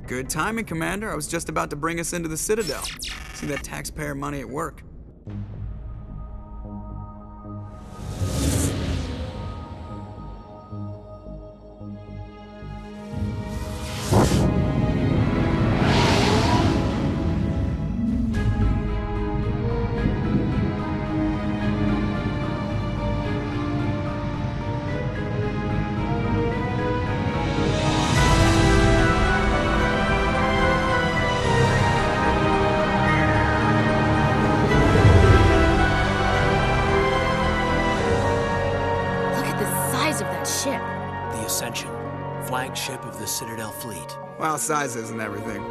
Good timing, Commander. I was just about to bring us into the Citadel. See that taxpayer money at work. Flagship of the Citadel fleet. Well, size isn't everything.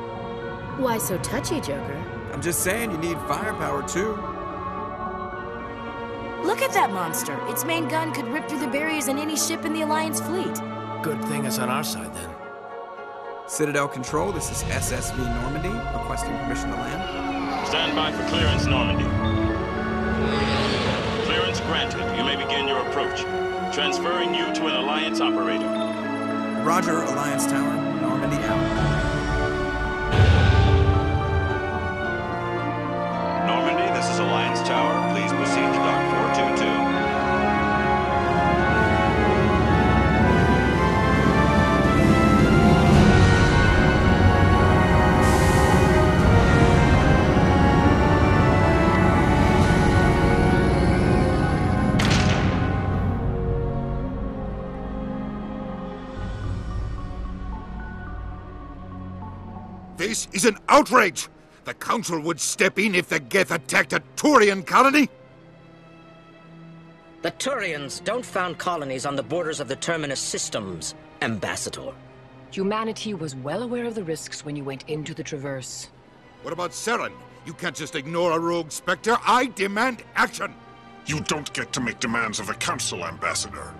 Why so touchy, Joker? I'm just saying you need firepower, too. Look at that monster. Its main gun could rip through the barriers in any ship in the Alliance fleet. Good thing it's on our side, then. Citadel Control, this is SSV Normandy, requesting permission to land. Stand by for clearance, Normandy. Clearance granted. You may begin your approach. Transferring you to an Alliance operator. Roger, Alliance Tower. Normandy out. Normandy, this is Alliance Tower. Please proceed to Dock 422. This is an outrage! The Council would step in if the Geth attacked a Turian colony? The Turians don't found colonies on the borders of the Terminus systems, Ambassador. Humanity was well aware of the risks when you went into the Traverse. What about Saren? You can't just ignore a rogue Spectre. I demand action! You don't get to make demands of the Council, Ambassador.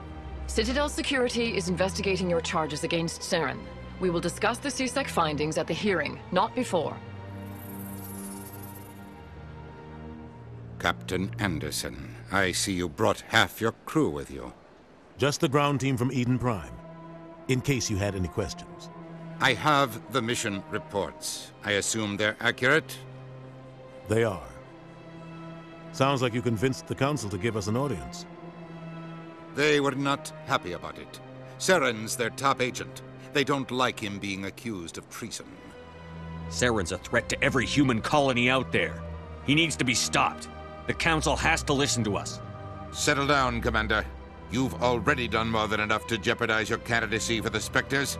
Citadel Security is investigating your charges against Saren. We will discuss the CSEC findings at the hearing, not before. Captain Anderson, I see you brought half your crew with you. Just the ground team from Eden Prime, in case you had any questions. I have the mission reports. I assume they're accurate? They are. Sounds like you convinced the Council to give us an audience. They were not happy about it. Saren's their top agent. They don't like him being accused of treason. Saren's a threat to every human colony out there. He needs to be stopped. The Council has to listen to us. Settle down, Commander. You've already done more than enough to jeopardize your candidacy for the Spectres.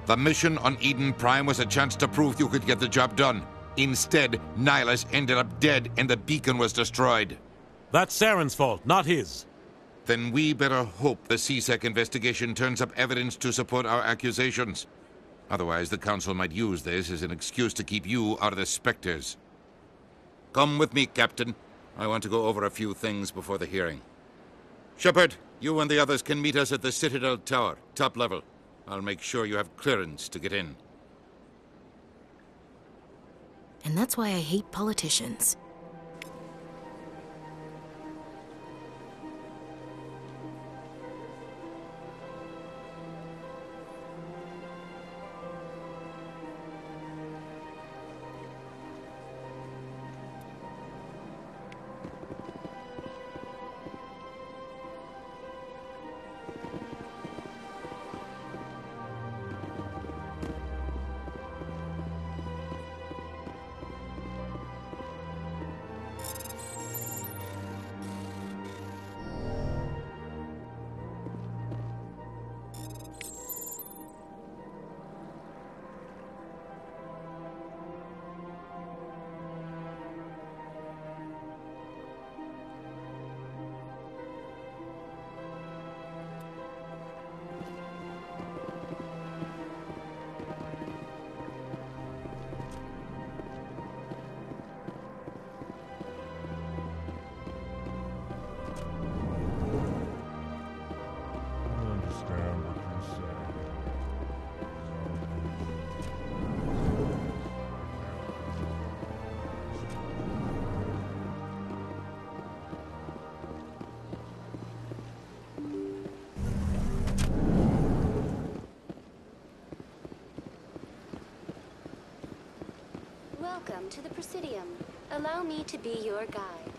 The mission on Eden Prime was a chance to prove you could get the job done. Instead, Nihilus ended up dead and the beacon was destroyed. That's Saren's fault, not his. Then we better hope the CSEC investigation turns up evidence to support our accusations. Otherwise, the Council might use this as an excuse to keep you out of the Spectres. Come with me, Captain. I want to go over a few things before the hearing. Shepard, you and the others can meet us at the Citadel Tower, top level. I'll make sure you have clearance to get in. And that's why I hate politicians. Welcome to the Presidium. Allow me to be your guide.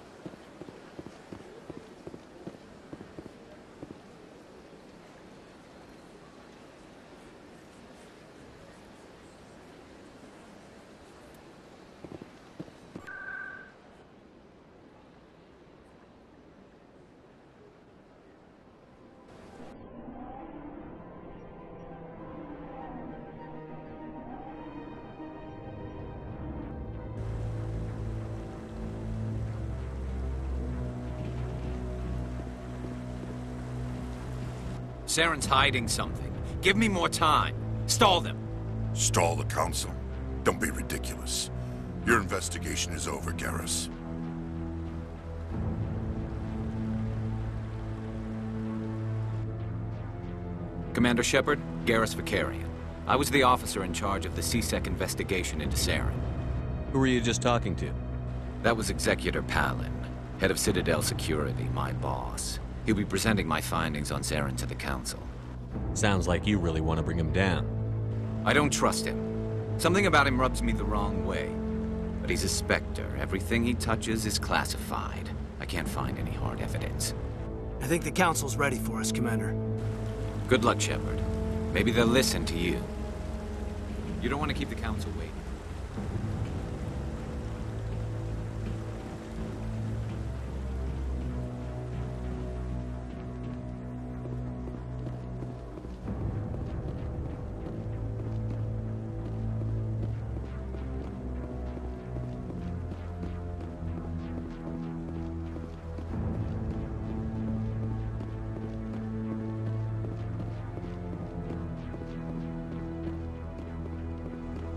Saren's hiding something. Give me more time. Stall them. Stall the Council? Don't be ridiculous. Your investigation is over, Garrus. Commander Shepard, Garrus Vicarian. I was the officer in charge of the C-Sec investigation into Saren. Who were you just talking to? That was Executor Palin, head of Citadel Security, my boss. He'll be presenting my findings on Saren to the Council. Sounds like you really want to bring him down. I don't trust him. Something about him rubs me the wrong way. But he's a Spectre. Everything he touches is classified. I can't find any hard evidence. I think the Council's ready for us, Commander. Good luck, Shepard. Maybe they'll listen to you. You don't want to keep the Council waiting.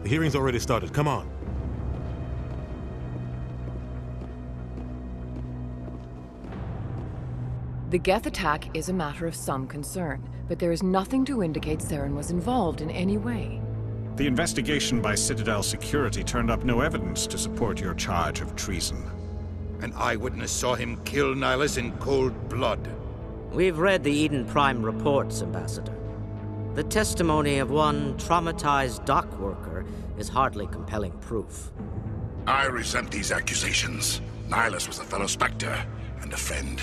The hearing's already started. Come on. The Geth attack is a matter of some concern, but there is nothing to indicate Saren was involved in any way. The investigation by Citadel Security turned up no evidence to support your charge of treason. An eyewitness saw him kill Nihilus in cold blood. We've read the Eden Prime reports, Ambassador. The testimony of one traumatized dock worker is hardly compelling proof. I resent these accusations. Nihilus was a fellow Spectre and a friend.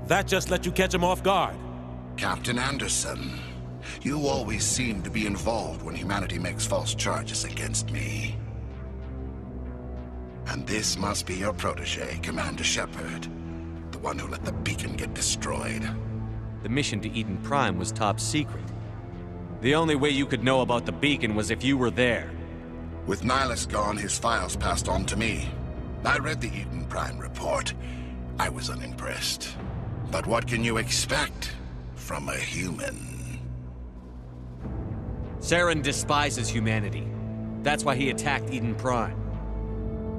That just let you catch him off guard. Captain Anderson, you always seem to be involved when humanity makes false charges against me. And this must be your protege, Commander Shepard, the one who let the beacon get destroyed. The mission to Eden Prime was top secret. The only way you could know about the beacon was if you were there. With Nihilus gone, his files passed on to me. I read the Eden Prime report. I was unimpressed. But what can you expect from a human? Saren despises humanity. That's why he attacked Eden Prime.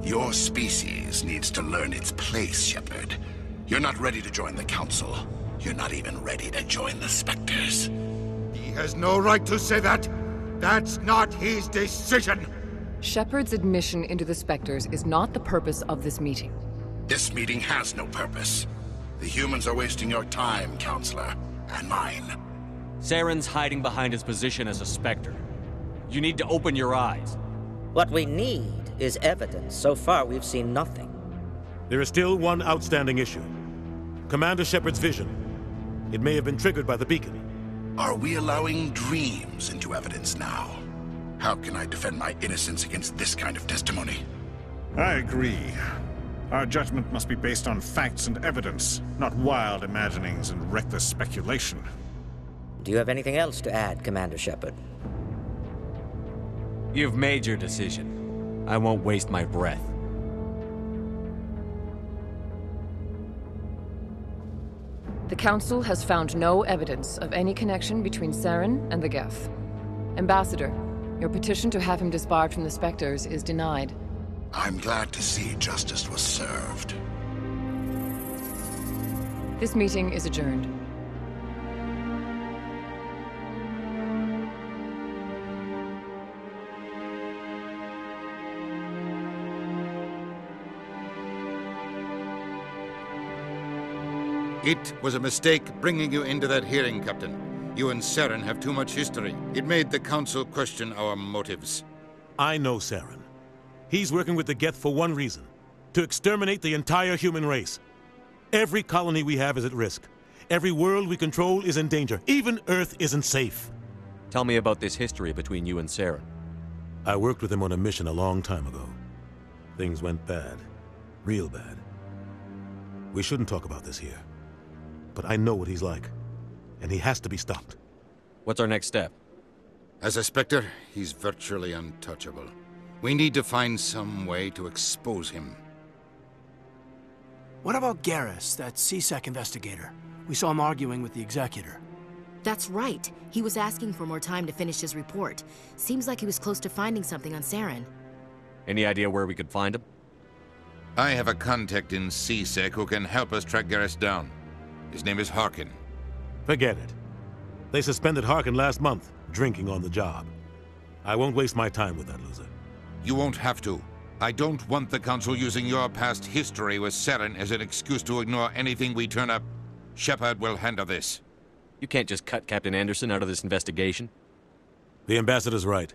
Your species needs to learn its place, Shepard. You're not ready to join the Council. You're not even ready to join the Spectres. He has no right to say that. That's not his decision. Shepard's admission into the Spectres is not the purpose of this meeting. This meeting has no purpose. The humans are wasting your time, Counselor, and mine. Saren's hiding behind his position as a Spectre. You need to open your eyes. What we need is evidence. So far, we've seen nothing. There is still one outstanding issue. Commander Shepard's vision. It may have been triggered by the beacon. Are we allowing dreams into evidence now? How can I defend my innocence against this kind of testimony? I agree. Our judgment must be based on facts and evidence, not wild imaginings and reckless speculation. Do you have anything else to add, Commander Shepard? You've made your decision. I won't waste my breath. The Council has found no evidence of any connection between Saren and the Geth. Ambassador, your petition to have him disbarred from the Spectres is denied. I'm glad to see justice was served. This meeting is adjourned. It was a mistake bringing you into that hearing, Captain. You and Saren have too much history. It made the Council question our motives. I know Saren. He's working with the Geth for one reason: to exterminate the entire human race. Every colony we have is at risk. Every world we control is in danger. Even Earth isn't safe. Tell me about this history between you and Saren. I worked with him on a mission a long time ago. Things went bad. Real bad. We shouldn't talk about this here. But I know what he's like. And he has to be stopped. What's our next step? As a Spectre, he's virtually untouchable. We need to find some way to expose him. What about Garrus, that CSEC investigator? We saw him arguing with the Executor. That's right. He was asking for more time to finish his report. Seems like he was close to finding something on Saren. Any idea where we could find him? I have a contact in CSEC who can help us track Garrus down. His name is Harkin. Forget it. They suspended Harkin last month, drinking on the job. I won't waste my time with that loser. You won't have to. I don't want the Council using your past history with Saren as an excuse to ignore anything we turn up. Shepard will handle this. You can't just cut Captain Anderson out of this investigation. The Ambassador's right.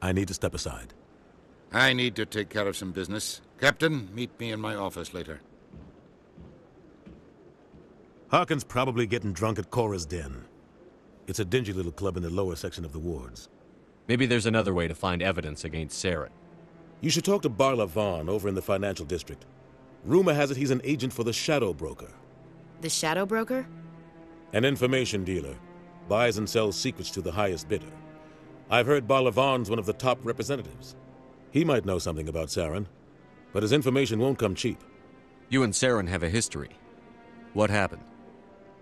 I need to step aside. I need to take care of some business. Captain, meet me in my office later. Harkin's probably getting drunk at Cora's Den. It's a dingy little club in the lower section of the wards. Maybe there's another way to find evidence against Saren. You should talk to Barla Vaughn over in the financial district. Rumor has it he's an agent for the Shadow Broker. The Shadow Broker? An information dealer. Buys and sells secrets to the highest bidder. I've heard Barla Vaughn's one of the top representatives. He might know something about Saren, but his information won't come cheap. You and Saren have a history. What happened?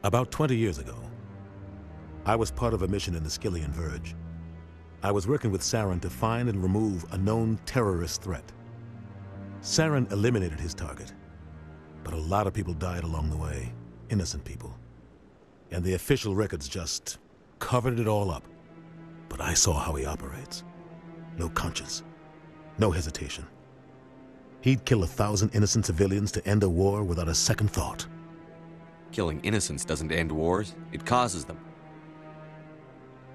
About 20 years ago, I was part of a mission in the Skillian Verge. I was working with Saren to find and remove a known terrorist threat. Saren eliminated his target, but a lot of people died along the way, innocent people. And the official records just covered it all up. But I saw how he operates. No conscience, no hesitation. He'd kill 1,000 innocent civilians to end a war without a second thought. Killing innocents doesn't end wars, it causes them.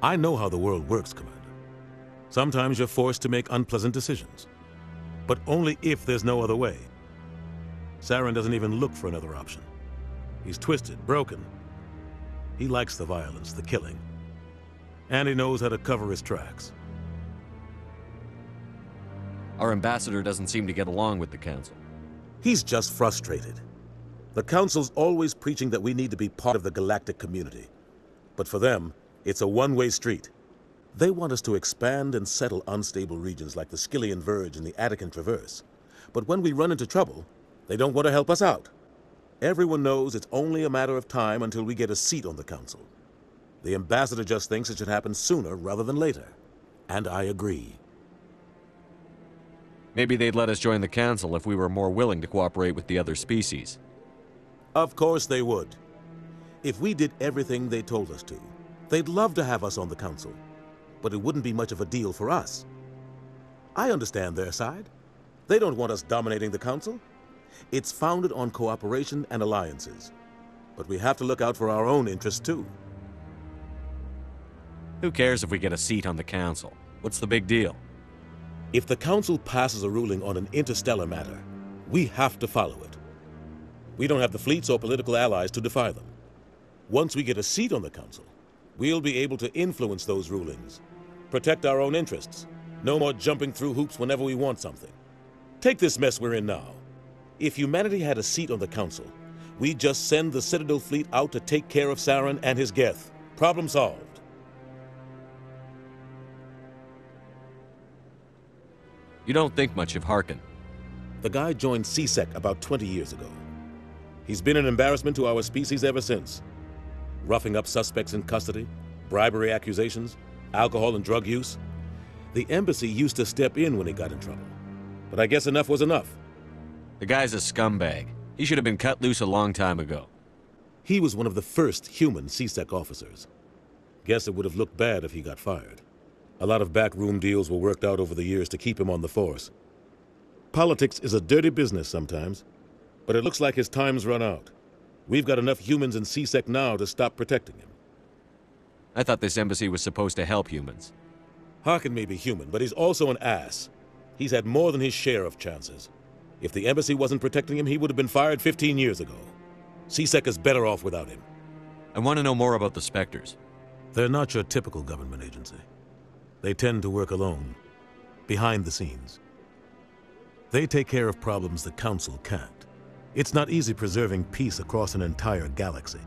I know how the world works, Commander. Sometimes you're forced to make unpleasant decisions. But only if there's no other way. Saren doesn't even look for another option. He's twisted, broken. He likes the violence, the killing. And he knows how to cover his tracks. Our ambassador doesn't seem to get along with the Council. He's just frustrated. The Council's always preaching that we need to be part of the galactic community. But for them, it's a one-way street. They want us to expand and settle unstable regions like the Skillian Verge and the Attican Traverse. But when we run into trouble, they don't want to help us out. Everyone knows it's only a matter of time until we get a seat on the Council. The Ambassador just thinks it should happen sooner rather than later. And I agree. Maybe they'd let us join the Council if we were more willing to cooperate with the other species. Of course they would. If we did everything they told us to, they'd love to have us on the Council. But it wouldn't be much of a deal for us. I understand their side. They don't want us dominating the Council. It's founded on cooperation and alliances. But we have to look out for our own interests, too. Who cares if we get a seat on the Council? What's the big deal? If the Council passes a ruling on an interstellar matter, we have to follow it. We don't have the fleets or political allies to defy them. Once we get a seat on the Council, we'll be able to influence those rulings, protect our own interests. No more jumping through hoops whenever we want something. Take this mess we're in now. If humanity had a seat on the Council, we'd just send the Citadel fleet out to take care of Saren and his Geth. Problem solved. You don't think much of Harkin. The guy joined CSEC about 20 years ago. He's been an embarrassment to our species ever since. Roughing up suspects in custody, bribery accusations, alcohol and drug use. The embassy used to step in when he got in trouble. But I guess enough was enough. The guy's a scumbag. He should have been cut loose a long time ago. He was one of the first human CSEC officers. Guess it would have looked bad if he got fired. A lot of backroom deals were worked out over the years to keep him on the force. Politics is a dirty business sometimes, but it looks like his time's run out. We've got enough humans in CSEC now to stop protecting him. I thought this embassy was supposed to help humans. Harkin may be human, but he's also an ass. He's had more than his share of chances. If the embassy wasn't protecting him, he would have been fired 15 years ago. C-Sec is better off without him. I want to know more about the Spectres. They're not your typical government agency. They tend to work alone, behind the scenes. They take care of problems the Council can't. It's not easy preserving peace across an entire galaxy.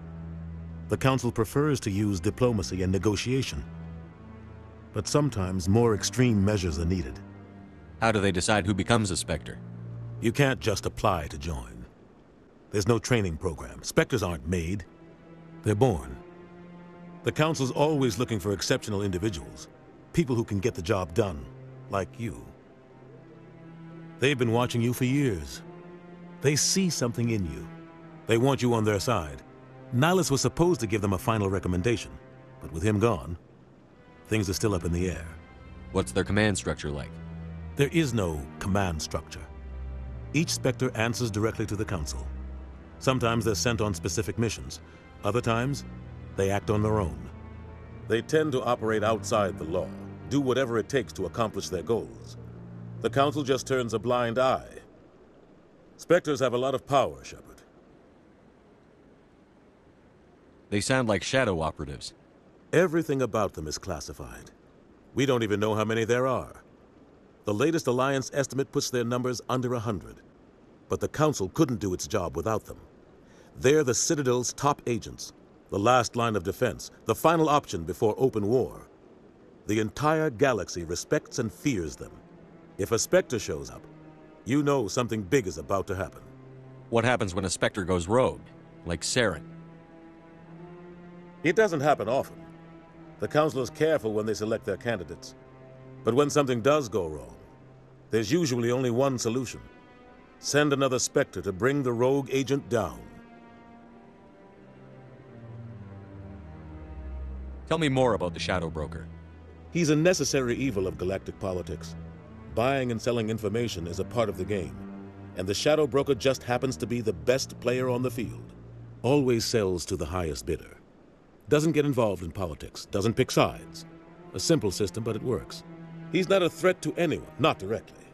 The Council prefers to use diplomacy and negotiation. But sometimes more extreme measures are needed. How do they decide who becomes a Spectre? You can't just apply to join. There's no training program. Spectres aren't made. They're born. The Council's always looking for exceptional individuals. People who can get the job done, like you. They've been watching you for years. They see something in you. They want you on their side. Nihilus was supposed to give them a final recommendation, but with him gone, things are still up in the air. What's their command structure like? There is no command structure. Each Spectre answers directly to the Council. Sometimes they're sent on specific missions. Other times, they act on their own. They tend to operate outside the law, do whatever it takes to accomplish their goals. The Council just turns a blind eye. Spectres have a lot of power, Shepard. They sound like shadow operatives. Everything about them is classified. We don't even know how many there are. The latest Alliance estimate puts their numbers under 100. But the Council couldn't do its job without them. They're the Citadel's top agents, the last line of defense, the final option before open war. The entire galaxy respects and fears them. If a Spectre shows up, you know something big is about to happen. What happens when a Spectre goes rogue, like Saren? It doesn't happen often. The Council is careful when they select their candidates. But when something does go wrong, there's usually only one solution. Send another Spectre to bring the rogue agent down. Tell me more about the Shadow Broker. He's a necessary evil of galactic politics. Buying and selling information is a part of the game, and the Shadow Broker just happens to be the best player on the field. Always sells to the highest bidder. Doesn't get involved in politics, doesn't pick sides. A simple system, but it works. He's not a threat to anyone, not directly.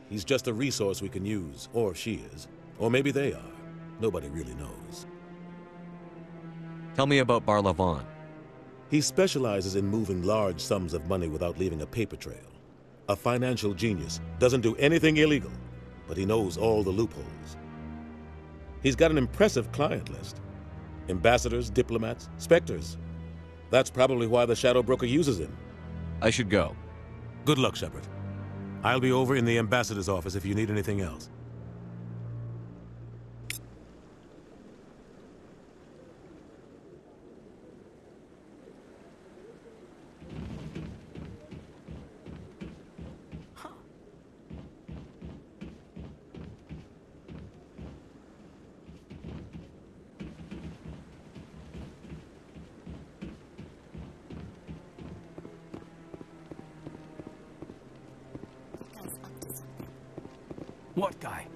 He's just a resource we can use, or she is. Or maybe they are. Nobody really knows. Tell me about Barlavon. He specializes in moving large sums of money without leaving a paper trail. A financial genius, doesn't do anything illegal, but he knows all the loopholes. He's got an impressive client list. Ambassadors, diplomats, Spectres. That's probably why the Shadow Broker uses him. I should go. Good luck, Shepard. I'll be over in the ambassador's office if you need anything else. What guy?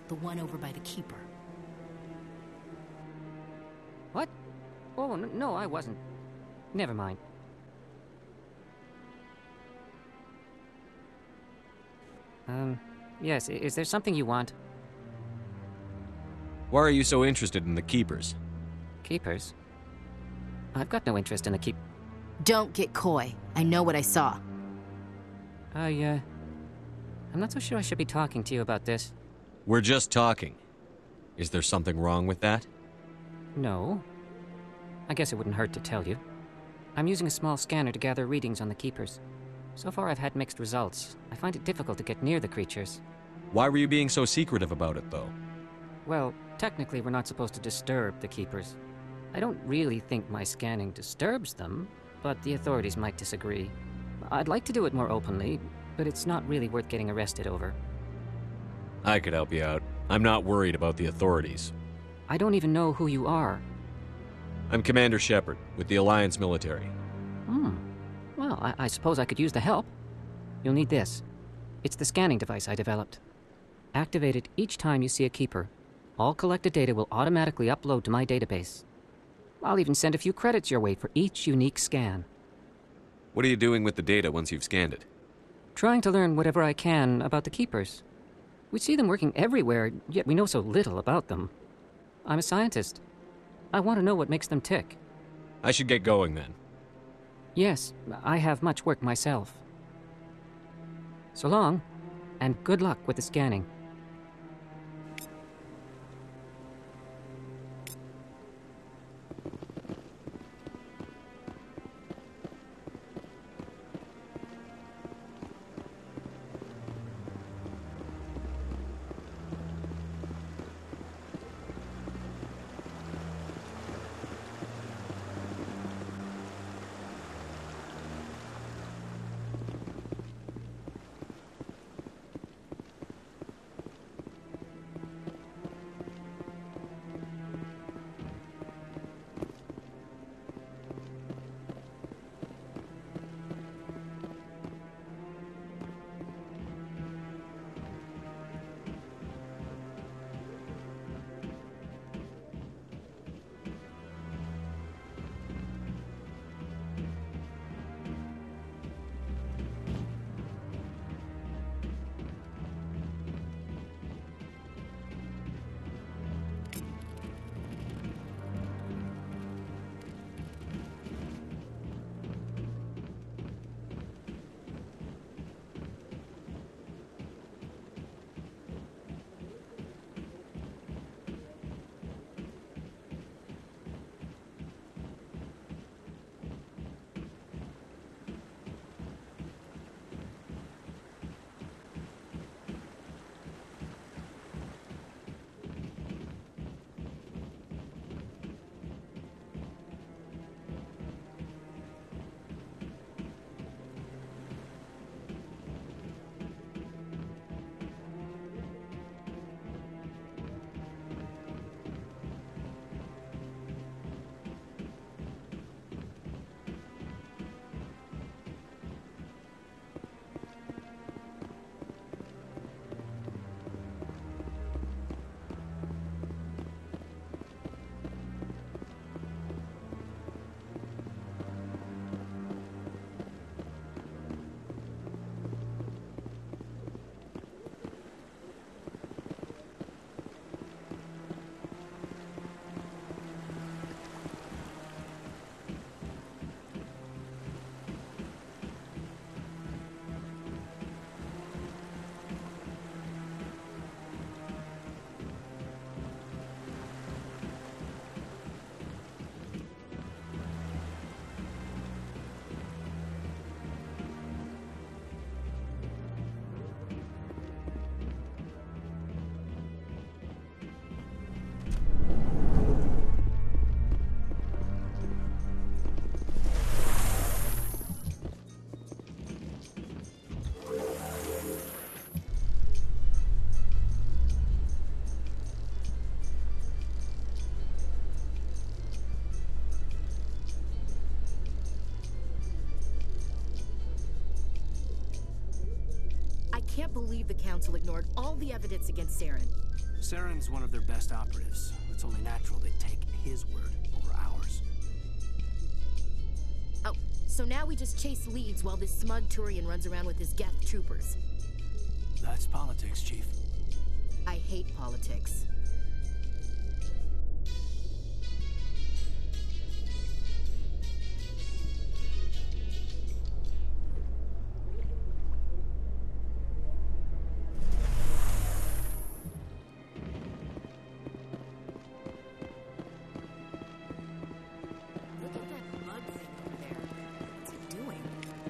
The one over by the Keeper. What? Oh, no, I wasn't. Never mind. Yes, is there something you want? Why are you so interested in the Keepers? Keepers? I've got no interest in the Keep... Don't get coy. I know what I saw. I'm not so sure I should be talking to you about this. We're just talking. Is there something wrong with that? No. I guess it wouldn't hurt to tell you. I'm using a small scanner to gather readings on the Keepers. So far I've had mixed results. I find it difficult to get near the creatures. Why were you being so secretive about it, though? Well, technically we're not supposed to disturb the Keepers. I don't really think my scanning disturbs them, but the authorities might disagree. I'd like to do it more openly, but it's not really worth getting arrested over. I could help you out. I'm not worried about the authorities. I don't even know who you are. I'm Commander Shepard, with the Alliance military. Well, I suppose I could use the help. You'll need this. It's the scanning device I developed. Activate it each time you see a Keeper. All collected data will automatically upload to my database. I'll even send a few credits your way for each unique scan. What are you doing with the data once you've scanned it? Trying to learn whatever I can about the Keepers. We see them working everywhere, yet we know so little about them. I'm a scientist. I want to know what makes them tick. I should get going then. Yes, I have much work myself. So long, and good luck with the scanning. I can't believe the Council ignored all the evidence against Saren. Saren's one of their best operatives. It's only natural they take his word over ours. Oh, so now we just chase leads while this smug Turian runs around with his Geth troopers. That's politics, Chief. I hate politics.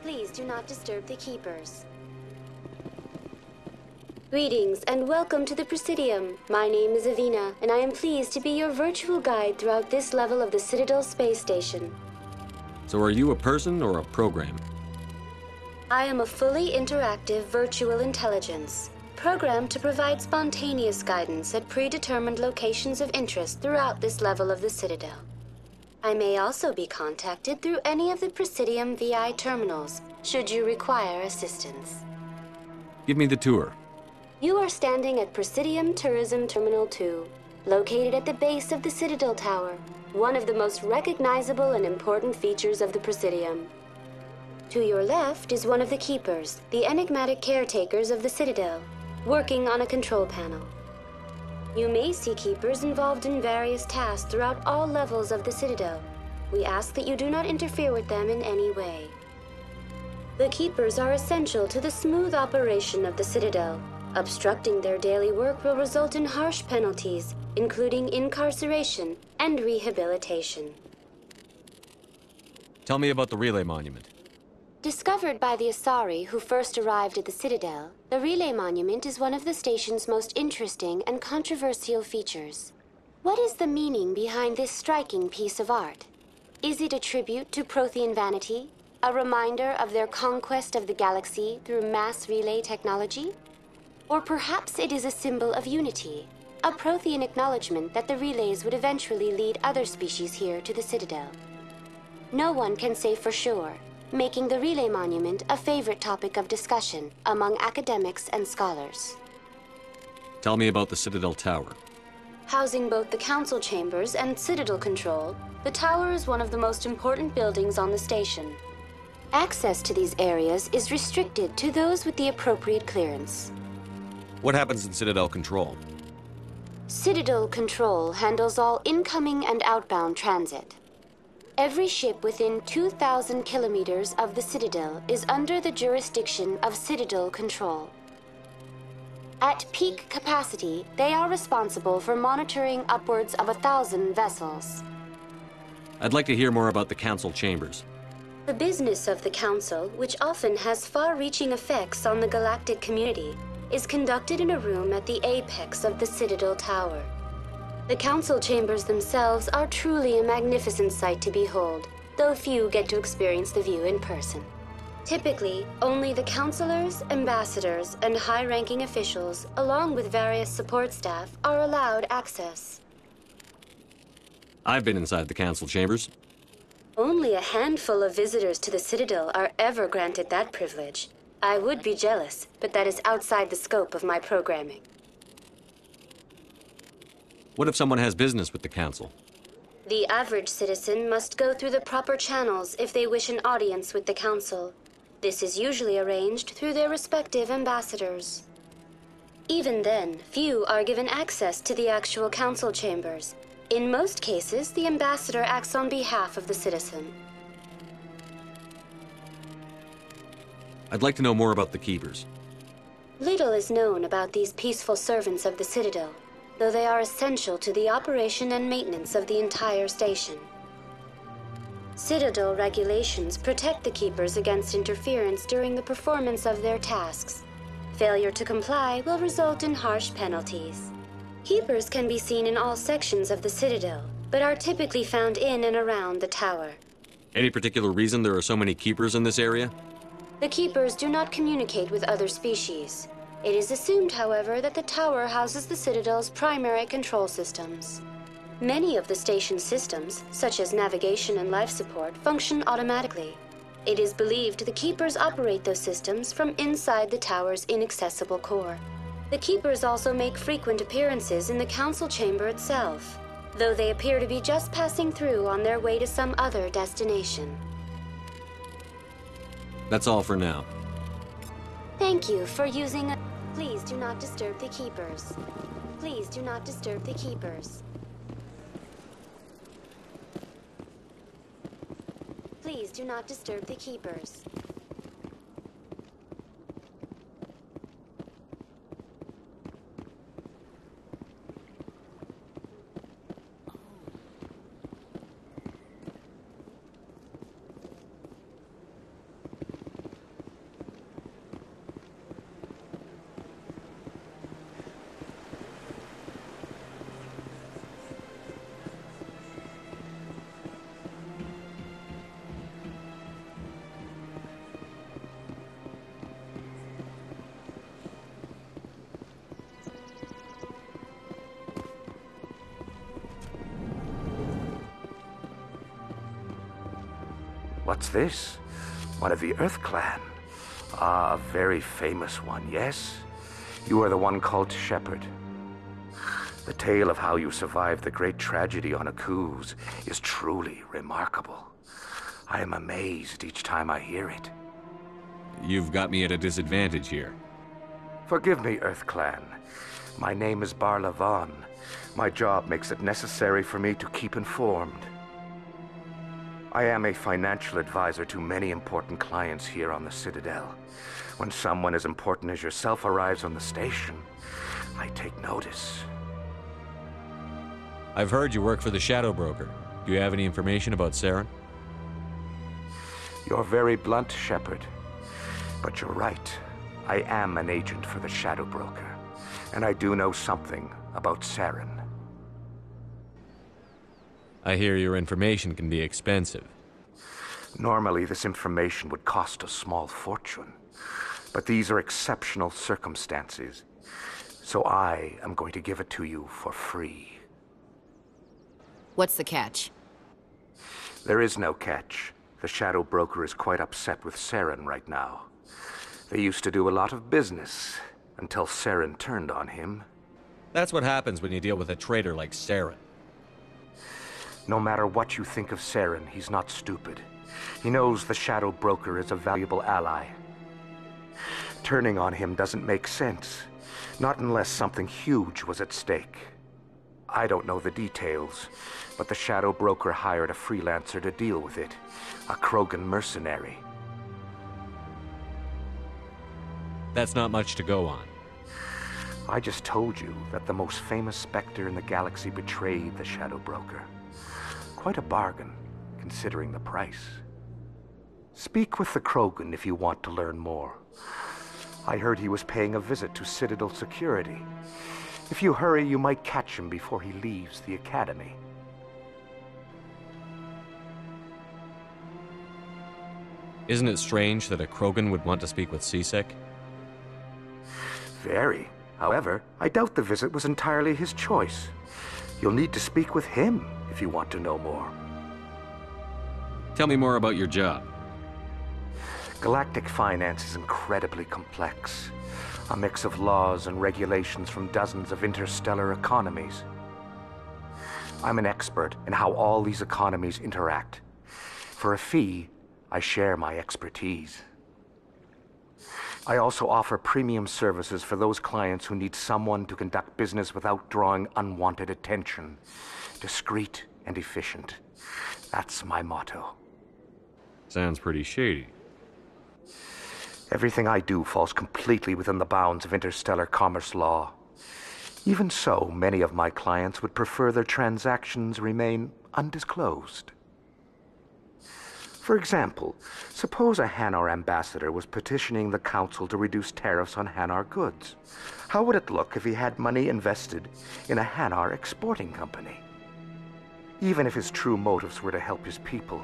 Please do not disturb the Keepers. Greetings and welcome to the Presidium. My name is Avina, and I am pleased to be your virtual guide throughout this level of the Citadel space station. So are you a person or a program? I am a fully interactive virtual intelligence, programmed to provide spontaneous guidance at predetermined locations of interest throughout this level of the Citadel. I may also be contacted through any of the Presidium VI terminals, should you require assistance. Give me the tour. You are standing at Presidium Tourism Terminal 2, located at the base of the Citadel Tower, one of the most recognizable and important features of the Presidium. To your left is one of the Keepers, the enigmatic caretakers of the Citadel, working on a control panel. You may see Keepers involved in various tasks throughout all levels of the Citadel. We ask that you do not interfere with them in any way. The Keepers are essential to the smooth operation of the Citadel. Obstructing their daily work will result in harsh penalties, including incarceration and rehabilitation. Tell me about the relay monument. Discovered by the Asari who first arrived at the Citadel, the relay monument is one of the station's most interesting and controversial features. What is the meaning behind this striking piece of art? Is it a tribute to Prothean vanity? A reminder of their conquest of the galaxy through mass relay technology? Or perhaps it is a symbol of unity, a Prothean acknowledgement that the relays would eventually lead other species here to the Citadel. No one can say for sure, making the relay monument a favorite topic of discussion among academics and scholars. Tell me about the Citadel Tower. Housing both the council chambers and Citadel control, the tower is one of the most important buildings on the station. Access to these areas is restricted to those with the appropriate clearance. What happens in Citadel Control? Citadel Control handles all incoming and outbound transit. Every ship within 2,000 kilometers of the Citadel is under the jurisdiction of Citadel Control. At peak capacity, they are responsible for monitoring upwards of 1,000 vessels. I'd like to hear more about the council chambers. The business of the Council, which often has far-reaching effects on the galactic community, is conducted in a room at the apex of the Citadel Tower. The Council chambers themselves are truly a magnificent sight to behold, though few get to experience the view in person. Typically, only the Councilors, Ambassadors, and high-ranking officials, along with various support staff, are allowed access. I've been inside the council chambers. Only a handful of visitors to the Citadel are ever granted that privilege. I would be jealous, but that is outside the scope of my programming. What if someone has business with the council? The average citizen must go through the proper channels if they wish an audience with the Council. This is usually arranged through their respective ambassadors. Even then, few are given access to the actual council chambers. In most cases, the ambassador acts on behalf of the citizen. I'd like to know more about the Keepers. Little is known about these peaceful servants of the Citadel, though they are essential to the operation and maintenance of the entire station. Citadel regulations protect the Keepers against interference during the performance of their tasks. Failure to comply will result in harsh penalties. Keepers can be seen in all sections of the Citadel, but are typically found in and around the tower. Any particular reason there are so many Keepers in this area? The Keepers do not communicate with other species. It is assumed, however, that the tower houses the Citadel's primary control systems. Many of the station's systems, such as navigation and life support, function automatically. It is believed the Keepers operate those systems from inside the tower's inaccessible core. The Keepers also make frequent appearances in the council chamber itself, though they appear to be just passing through on their way to some other destination. That's all for now. Thank you for using a... Please do not disturb the Keepers. Please do not disturb the Keepers. Please do not disturb the Keepers. What's this? One of the Earth Clan. Ah, a very famous one, yes? You are the one called Shepard. The tale of how you survived the great tragedy on Akuz is truly remarkable. I am amazed each time I hear it. You've got me at a disadvantage here. Forgive me, Earth Clan. My name is Barla Vaughn. My job makes it necessary for me to keep informed. I am a financial advisor to many important clients here on the Citadel. When someone as important as yourself arrives on the station, I take notice. I've heard you work for the Shadow Broker. Do you have any information about Saren? You're very blunt, Shepard. But you're right. I am an agent for the Shadow Broker, and I do know something about Saren. I hear your information can be expensive. Normally, this information would cost a small fortune. But these are exceptional circumstances, so I am going to give it to you for free. What's the catch? There is no catch. The Shadow Broker is quite upset with Saren right now. They used to do a lot of business, until Saren turned on him. That's what happens when you deal with a traitor like Saren. No matter what you think of Saren, he's not stupid. He knows the Shadow Broker is a valuable ally. Turning on him doesn't make sense, not unless something huge was at stake. I don't know the details, but the Shadow Broker hired a freelancer to deal with it, a Krogan mercenary. That's not much to go on. I just told you that the most famous Spectre in the galaxy betrayed the Shadow Broker. Quite a bargain, considering the price. Speak with the Krogan if you want to learn more. I heard he was paying a visit to Citadel security. If you hurry, you might catch him before he leaves the Academy. Isn't it strange that a Krogan would want to speak with CSEC? Very. However, I doubt the visit was entirely his choice. You'll need to speak with him if you want to know more. Tell me more about your job. Galactic finance is incredibly complex. A mix of laws and regulations from dozens of interstellar economies. I'm an expert in how all these economies interact. For a fee, I share my expertise. I also offer premium services for those clients who need someone to conduct business without drawing unwanted attention. Discreet and efficient. That's my motto. Sounds pretty shady. Everything I do falls completely within the bounds of interstellar commerce law. Even so, many of my clients would prefer their transactions remain undisclosed. For example, suppose a Hanar ambassador was petitioning the Council to reduce tariffs on Hanar goods. How would it look if he had money invested in a Hanar exporting company? Even if his true motives were to help his people,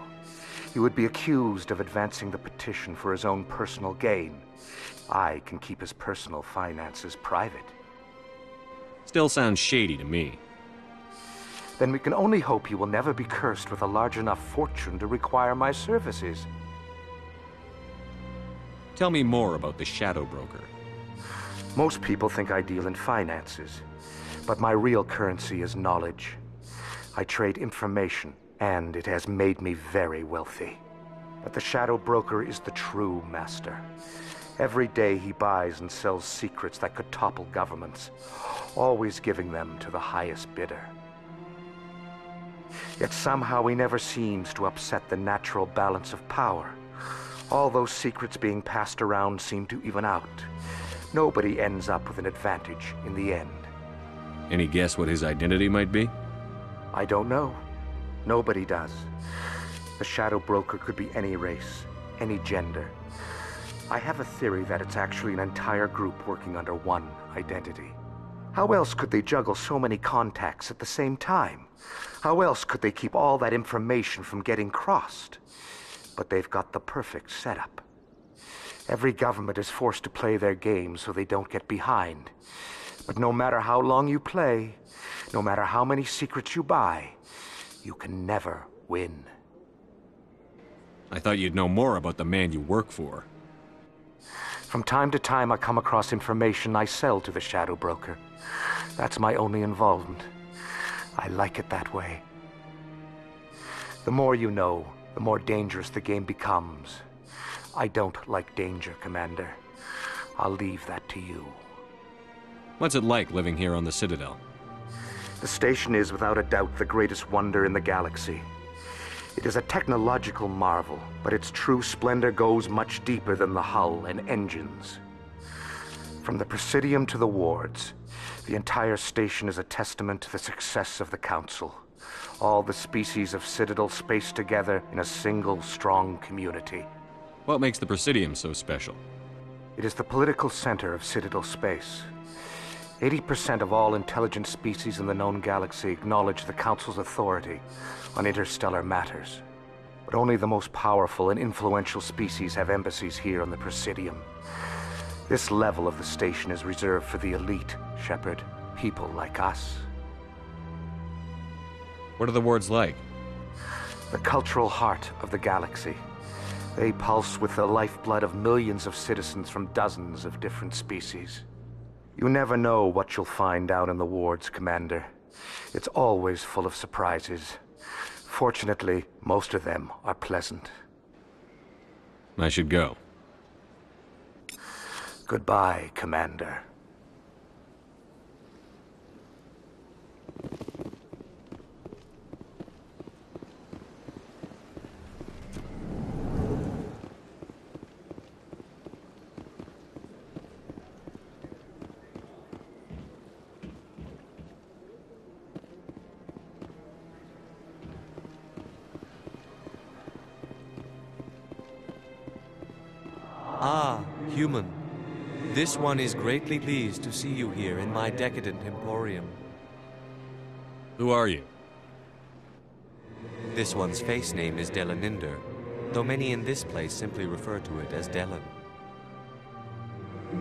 he would be accused of advancing the petition for his own personal gain. I can keep his personal finances private. Still sounds shady to me. Then we can only hope you will never be cursed with a large enough fortune to require my services. Tell me more about the Shadow Broker. Most people think I deal in finances, but my real currency is knowledge. I trade information, and it has made me very wealthy. But the Shadow Broker is the true master. Every day he buys and sells secrets that could topple governments, always giving them to the highest bidder. Yet somehow he never seems to upset the natural balance of power. All those secrets being passed around seem to even out. Nobody ends up with an advantage in the end. Any guess what his identity might be? I don't know. Nobody does. The Shadow Broker could be any race, any gender. I have a theory that it's actually an entire group working under one identity. How else could they juggle so many contacts at the same time? How else could they keep all that information from getting crossed? But they've got the perfect setup. Every government is forced to play their game so they don't get behind. But no matter how long you play, no matter how many secrets you buy, you can never win. I thought you'd know more about the man you work for. From time to time, I come across information I sell to the Shadow Broker. That's my only involvement. I like it that way. The more you know, the more dangerous the game becomes. I don't like danger, Commander. I'll leave that to you. What's it like living here on the Citadel? The station is without a doubt the greatest wonder in the galaxy. It is a technological marvel, but its true splendor goes much deeper than the hull and engines. From the Presidium to the wards, the entire station is a testament to the success of the Council. All the species of Citadel spaced together in a single, strong community. What makes the Presidium so special? It is the political center of Citadel space. 80% of all intelligent species in the known galaxy acknowledge the Council's authority on interstellar matters. But only the most powerful and influential species have embassies here on the Presidium. This level of the station is reserved for the elite, Shepard. People like us. What are the wards like? The cultural heart of the galaxy. They pulse with the lifeblood of millions of citizens from dozens of different species. You never know what you'll find out in the wards, Commander. It's always full of surprises. Fortunately, most of them are pleasant. I should go. Goodbye, Commander. Ah, human. This one is greatly pleased to see you here in my decadent emporium. Who are you? This one's face name is Delaninder, though many in this place simply refer to it as Delan.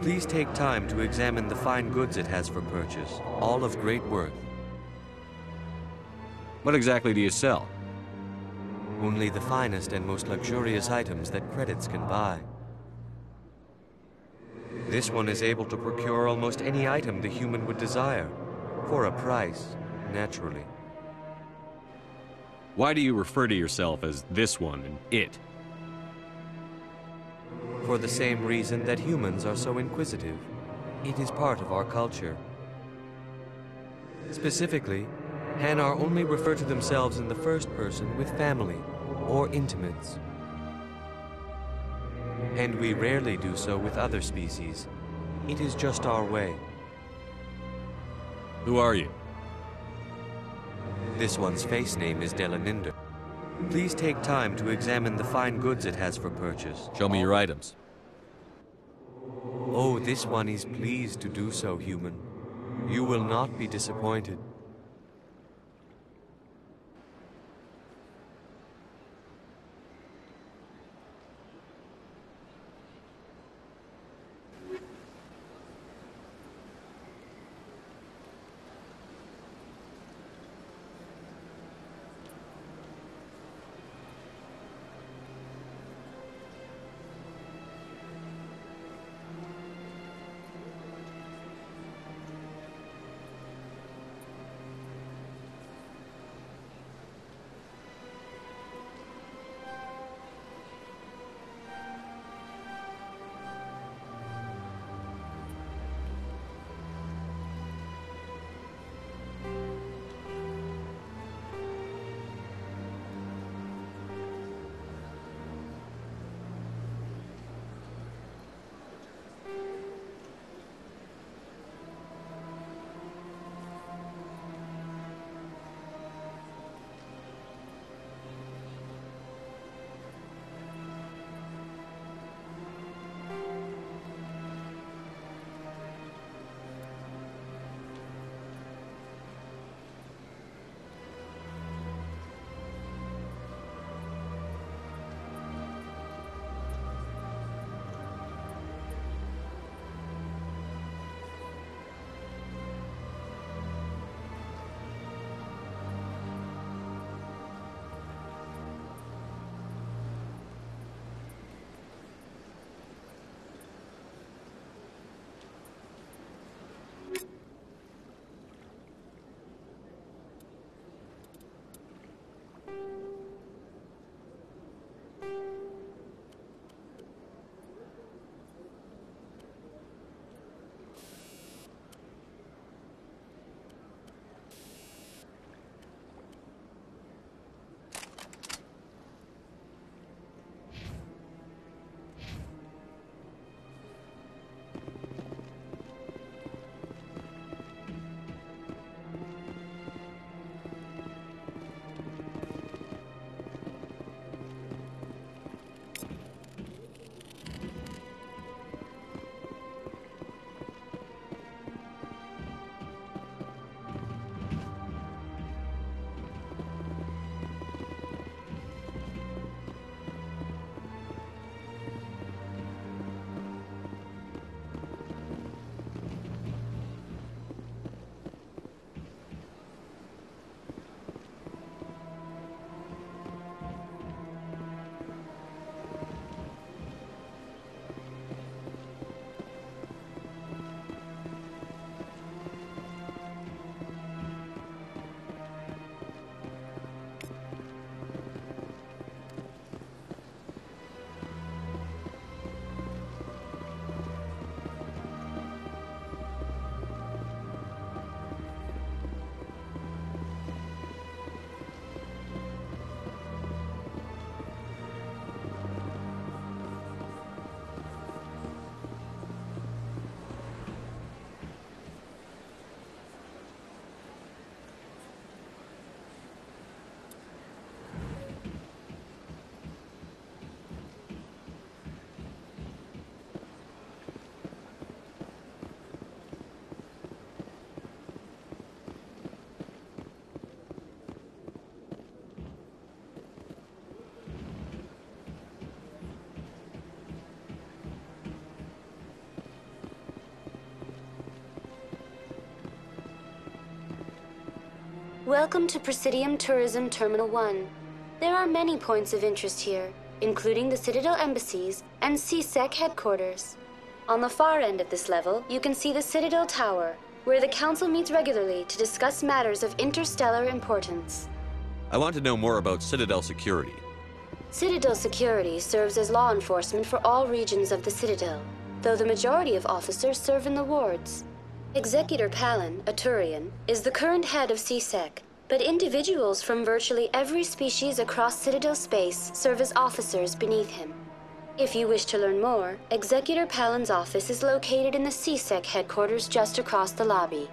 Please take time to examine the fine goods it has for purchase, all of great worth. What exactly do you sell? Only the finest and most luxurious items that credits can buy. This one is able to procure almost any item the human would desire, for a price, naturally. Why do you refer to yourself as this one and it? For the same reason that humans are so inquisitive. It is part of our culture. Specifically, Hanar only refer to themselves in the first person with family or intimates. And we rarely do so with other species. It is just our way. Who are you? This one's face name is Delaninder. Please take time to examine the fine goods it has for purchase. Show me your items. Oh, this one is pleased to do so, human. You will not be disappointed. Welcome to Presidium Tourism Terminal 1. There are many points of interest here, including the Citadel embassies and CSEC headquarters. On the far end of this level, you can see the Citadel Tower, where the Council meets regularly to discuss matters of interstellar importance. I want to know more about Citadel security. Citadel security serves as law enforcement for all regions of the Citadel, though the majority of officers serve in the wards. Executor Palin, a Turian, is the current head of CSEC, but individuals from virtually every species across Citadel space serve as officers beneath him. If you wish to learn more, Executor Palin's office is located in the CSEC headquarters just across the lobby.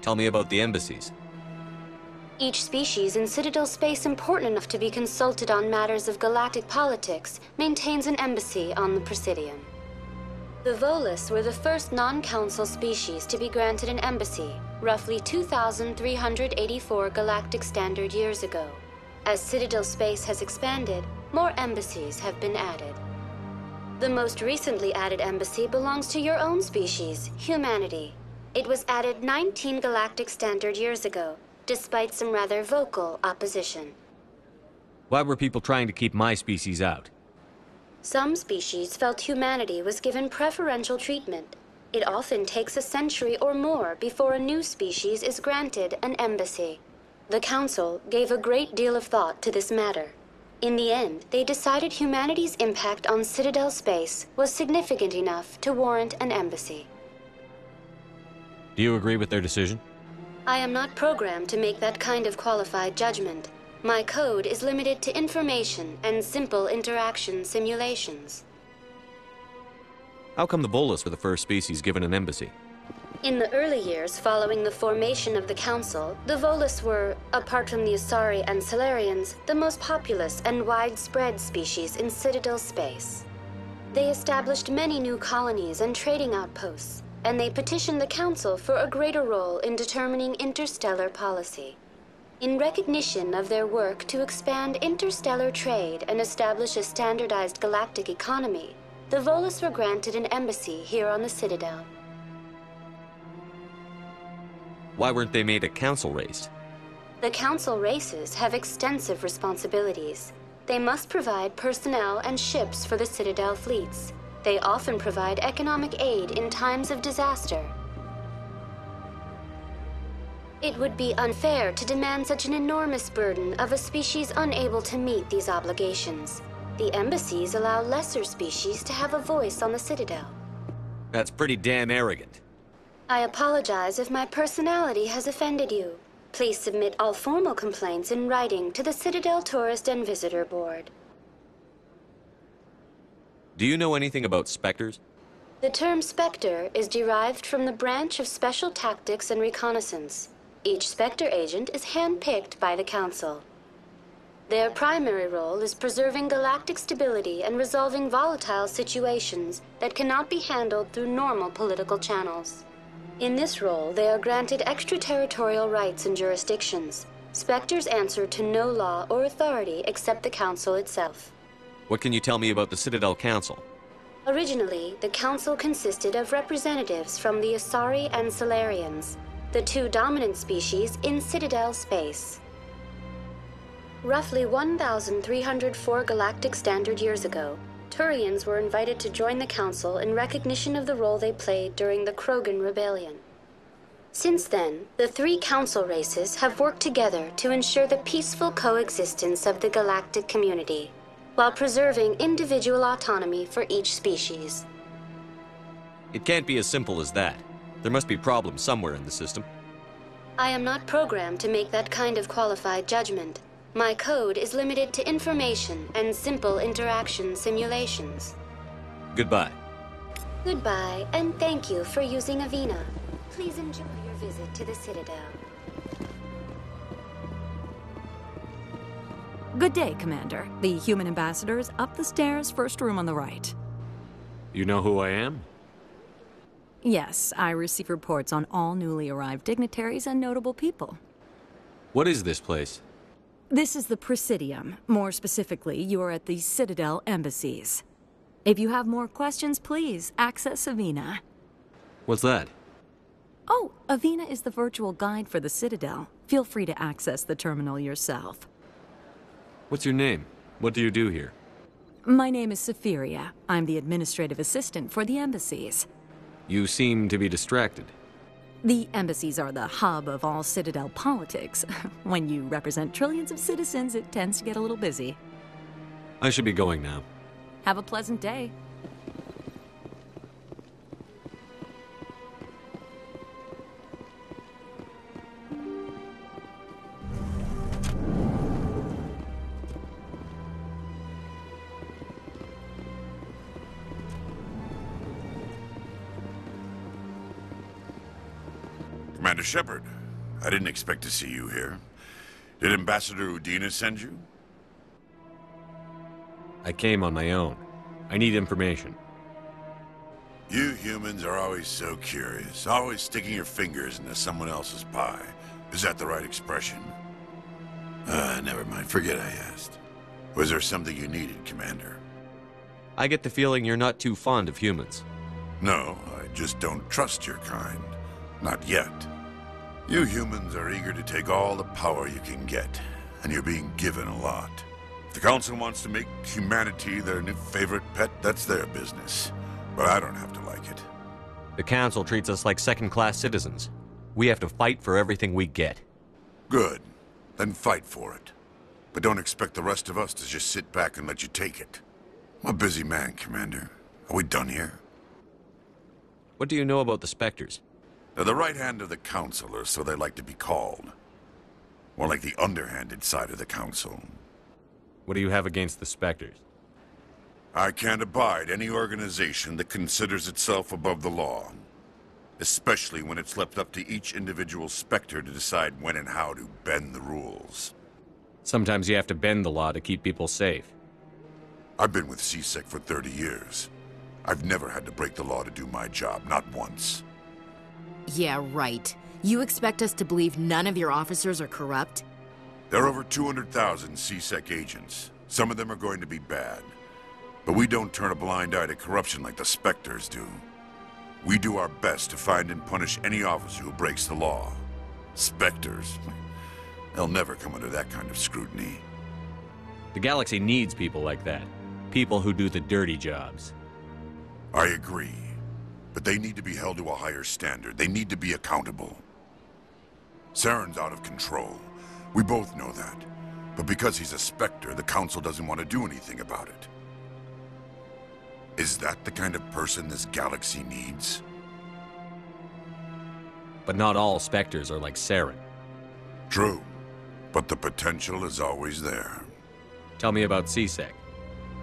Tell me about the embassies. Each species in Citadel space important enough to be consulted on matters of galactic politics maintains an embassy on the Presidium. The Volus were the first non-council species to be granted an embassy, roughly 2,384 galactic standard years ago. As Citadel space has expanded, more embassies have been added. The most recently added embassy belongs to your own species, humanity. It was added 19 galactic standard years ago, despite some rather vocal opposition. Why were people trying to keep my species out? Some species felt humanity was given preferential treatment. It often takes a century or more before a new species is granted an embassy. The Council gave a great deal of thought to this matter. In the end, they decided humanity's impact on Citadel space was significant enough to warrant an embassy. Do you agree with their decision? I am not programmed to make that kind of qualified judgment. My code is limited to information and simple interaction simulations. How come the Volus were the first species given an embassy? In the early years following the formation of the Council, the Volus were, apart from the Asari and Solarians, the most populous and widespread species in Citadel space. They established many new colonies and trading outposts, and they petitioned the Council for a greater role in determining interstellar policy. In recognition of their work to expand interstellar trade and establish a standardized galactic economy, the Volus were granted an embassy here on the Citadel. Why weren't they made a council race? The Council races have extensive responsibilities. They must provide personnel and ships for the Citadel fleets. They often provide economic aid in times of disaster. It would be unfair to demand such an enormous burden of a species unable to meet these obligations. The embassies allow lesser species to have a voice on the Citadel. That's pretty damn arrogant. I apologize if my personality has offended you. Please submit all formal complaints in writing to the Citadel Tourist and Visitor Board. Do you know anything about specters? The term Spectre is derived from the branch of Special Tactics and Reconnaissance. Each Spectre agent is handpicked by the Council. Their primary role is preserving galactic stability and resolving volatile situations that cannot be handled through normal political channels. In this role, they are granted extraterritorial rights and jurisdictions. Spectres answer to no law or authority except the Council itself. What can you tell me about the Citadel Council? Originally, the Council consisted of representatives from the Asari and Solarians, the two dominant species in Citadel space. Roughly 1,304 galactic standard years ago, Turians were invited to join the Council in recognition of the role they played during the Krogan Rebellion. Since then, the three Council races have worked together to ensure the peaceful coexistence of the galactic community, while preserving individual autonomy for each species. It can't be as simple as that. There must be problems somewhere in the system. I am not programmed to make that kind of qualified judgment. My code is limited to information and simple interaction simulations. Goodbye. Goodbye, and thank you for using Avina. Please enjoy your visit to the Citadel. Good day, Commander. The human ambassador is up the stairs, first room on the right. You know who I am? Yes, I receive reports on all newly arrived dignitaries and notable people. What is this place? This is the Presidium. More specifically, you are at the Citadel embassies. If you have more questions, please access Avina. What's that? Oh, Avina is the virtual guide for the Citadel. Feel free to access the terminal yourself. What's your name? What do you do here? My name is Safiria. I'm the administrative assistant for the embassies. You seem to be distracted. The embassies are the hub of all Citadel politics. When you represent trillions of citizens, it tends to get a little busy. I should be going now. Have a pleasant day. Commander Shepard, I didn't expect to see you here. Did Ambassador Udina send you? I came on my own. I need information. You humans are always so curious, always sticking your fingers into someone else's pie. Is that the right expression? Never mind. Forget I asked. Was there something you needed, Commander? I get the feeling you're not too fond of humans. No, I just don't trust your kind. Not yet. You humans are eager to take all the power you can get, and you're being given a lot. If the Council wants to make humanity their new favorite pet, that's their business. But I don't have to like it. The Council treats us like second-class citizens. We have to fight for everything we get. Good. Then fight for it. But don't expect the rest of us to just sit back and let you take it. I'm a busy man, Commander. Are we done here? What do you know about the Spectres? They're the right hand of the Council, or so they like to be called. More like the underhanded side of the Council. What do you have against the Spectres? I can't abide any organization that considers itself above the law. Especially when it's left up to each individual Spectre to decide when and how to bend the rules. Sometimes you have to bend the law to keep people safe. I've been with CSEC for 30 years. I've never had to break the law to do my job, not once. Yeah, right. You expect us to believe none of your officers are corrupt? There are over 200,000 CSEC agents. Some of them are going to be bad. But we don't turn a blind eye to corruption like the Spectres do. We do our best to find and punish any officer who breaks the law. Spectres. They'll never come under that kind of scrutiny. The galaxy needs people like that. People who do the dirty jobs. I agree. But they need to be held to a higher standard. They need to be accountable. Saren's out of control. We both know that. But because he's a Spectre, the Council doesn't want to do anything about it. Is that the kind of person this galaxy needs? But not all Spectres are like Saren. True. But the potential is always there. Tell me about CSEC.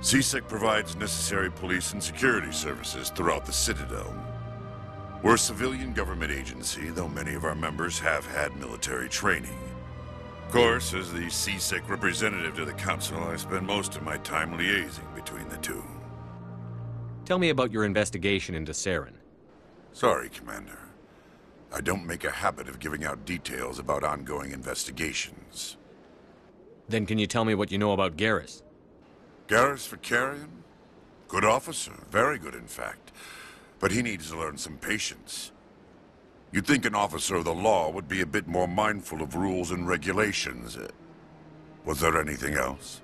CSEC provides necessary police and security services throughout the Citadel. We're a civilian government agency, though many of our members have had military training. Of course, as the CSEC representative to the Council, I spend most of my time liaising between the two. Tell me about your investigation into Saren. Sorry, Commander. I don't make a habit of giving out details about ongoing investigations. Then can you tell me what you know about Garrus? Garrus Vakarian? Good officer. Very good, in fact. But he needs to learn some patience. You'd think an officer of the law would be a bit more mindful of rules and regulations. Was there anything else?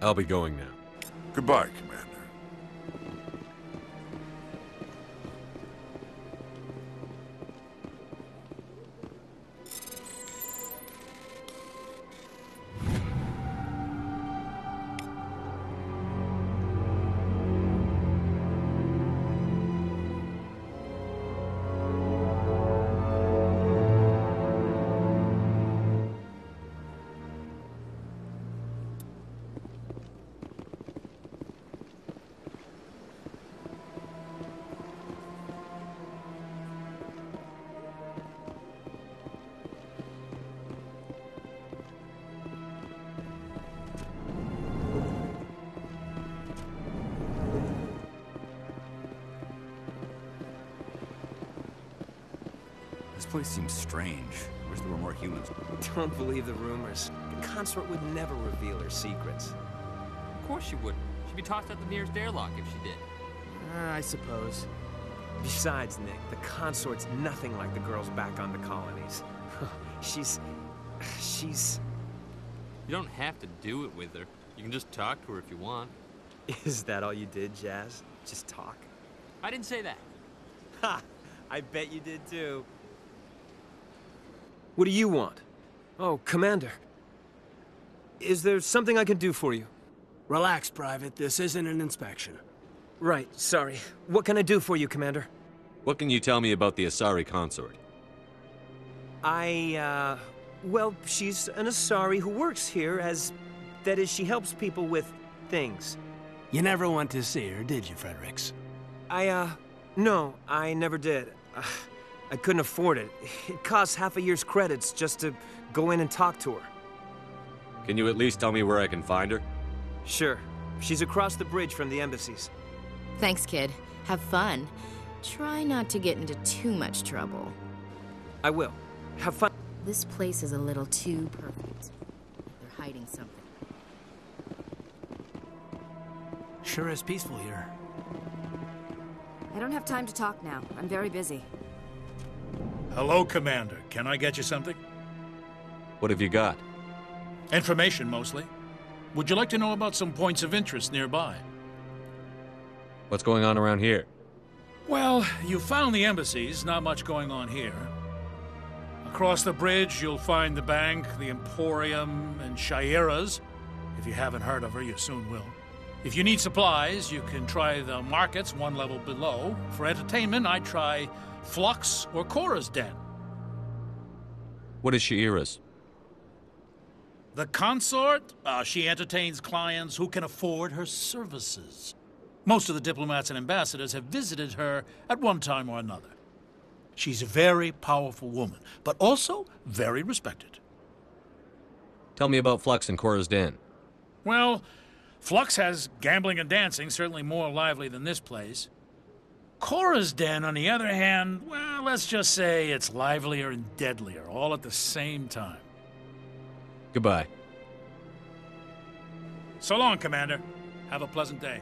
I'll be going now. Goodbye, Commander. This place seems strange. Wish there were more humans. Don't believe the rumors. The consort would never reveal her secrets. Of course she wouldn't. She'd be tossed out the nearest airlock if she did. I suppose. Besides, Nick, the consort's nothing like the girls back on the colonies. She's... You don't have to do it with her. You can just talk to her if you want. Is that all you did, Jazz? Just talk? I didn't say that. Ha! I bet you did too. What do you want? Oh, Commander. Is there something I can do for you? Relax, Private. This isn't an inspection. Right, sorry. What can I do for you, Commander? What can you tell me about the Asari consort? Well, she's an Asari who works here as... That is, she helps people with things. You never went to see her, did you, Fredericks? No, I never did. I couldn't afford it. It costs half a year's credits just to go in and talk to her. Can you at least tell me where I can find her? Sure. She's across the bridge from the embassies. Thanks, kid. Have fun. Try not to get into too much trouble. I will. Have fun. This place is a little too perfect. They're hiding something. Sure is peaceful here. I don't have time to talk now. I'm very busy. Hello, Commander. Can I get you something? What have you got? Information, mostly. Would you like to know about some points of interest nearby? What's going on around here? Well, you found the embassies. Not much going on here. Across the bridge, you'll find the bank, the Emporium, and Shaira's. If you haven't heard of her, you soon will. If you need supplies, you can try the markets one level below. For entertainment, I'd try Flux or Cora's Den. What is Shaira's? The consort? She entertains clients who can afford her services. Most of the diplomats and ambassadors have visited her at one time or another. She's a very powerful woman, but also very respected. Tell me about Flux and Cora's Den. Well, Flux has gambling and dancing, certainly more lively than this place. Cora's Den, on the other hand, well, let's just say it's livelier and deadlier, all at the same time. Goodbye. So long, Commander. Have a pleasant day.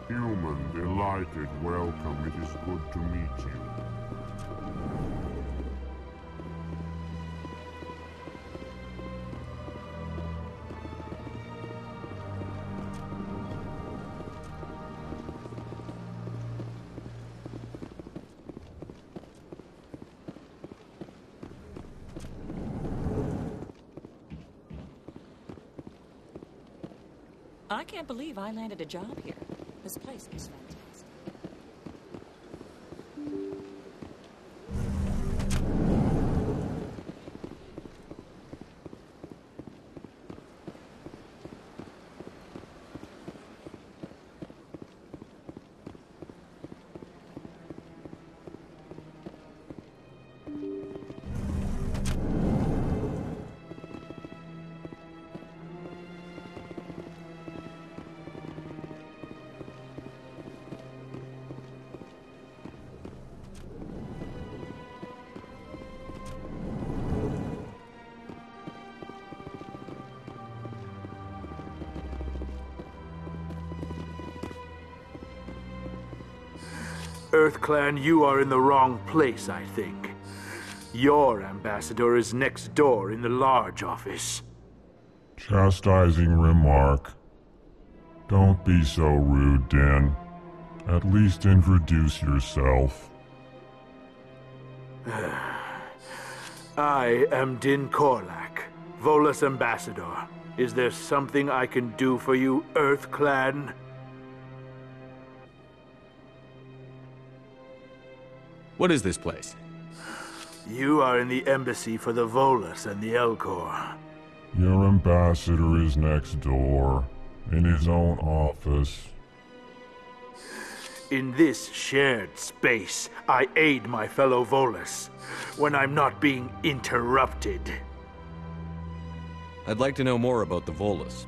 Human, delighted, welcome. It is good to meet you. I can't believe I landed a job here. This place is fantastic. EarthClan, you are in the wrong place, I think. Your ambassador is next door in the large office. Chastising remark. Don't be so rude, Den. At least introduce yourself. I am Din Korlak, Volus ambassador. Is there something I can do for you, Earth Clan? What is this place? You are in the embassy for the Volus and the Elcor. Your ambassador is next door, in his own office. In this shared space, I aid my fellow Volus when I'm not being interrupted. I'd like to know more about the Volus.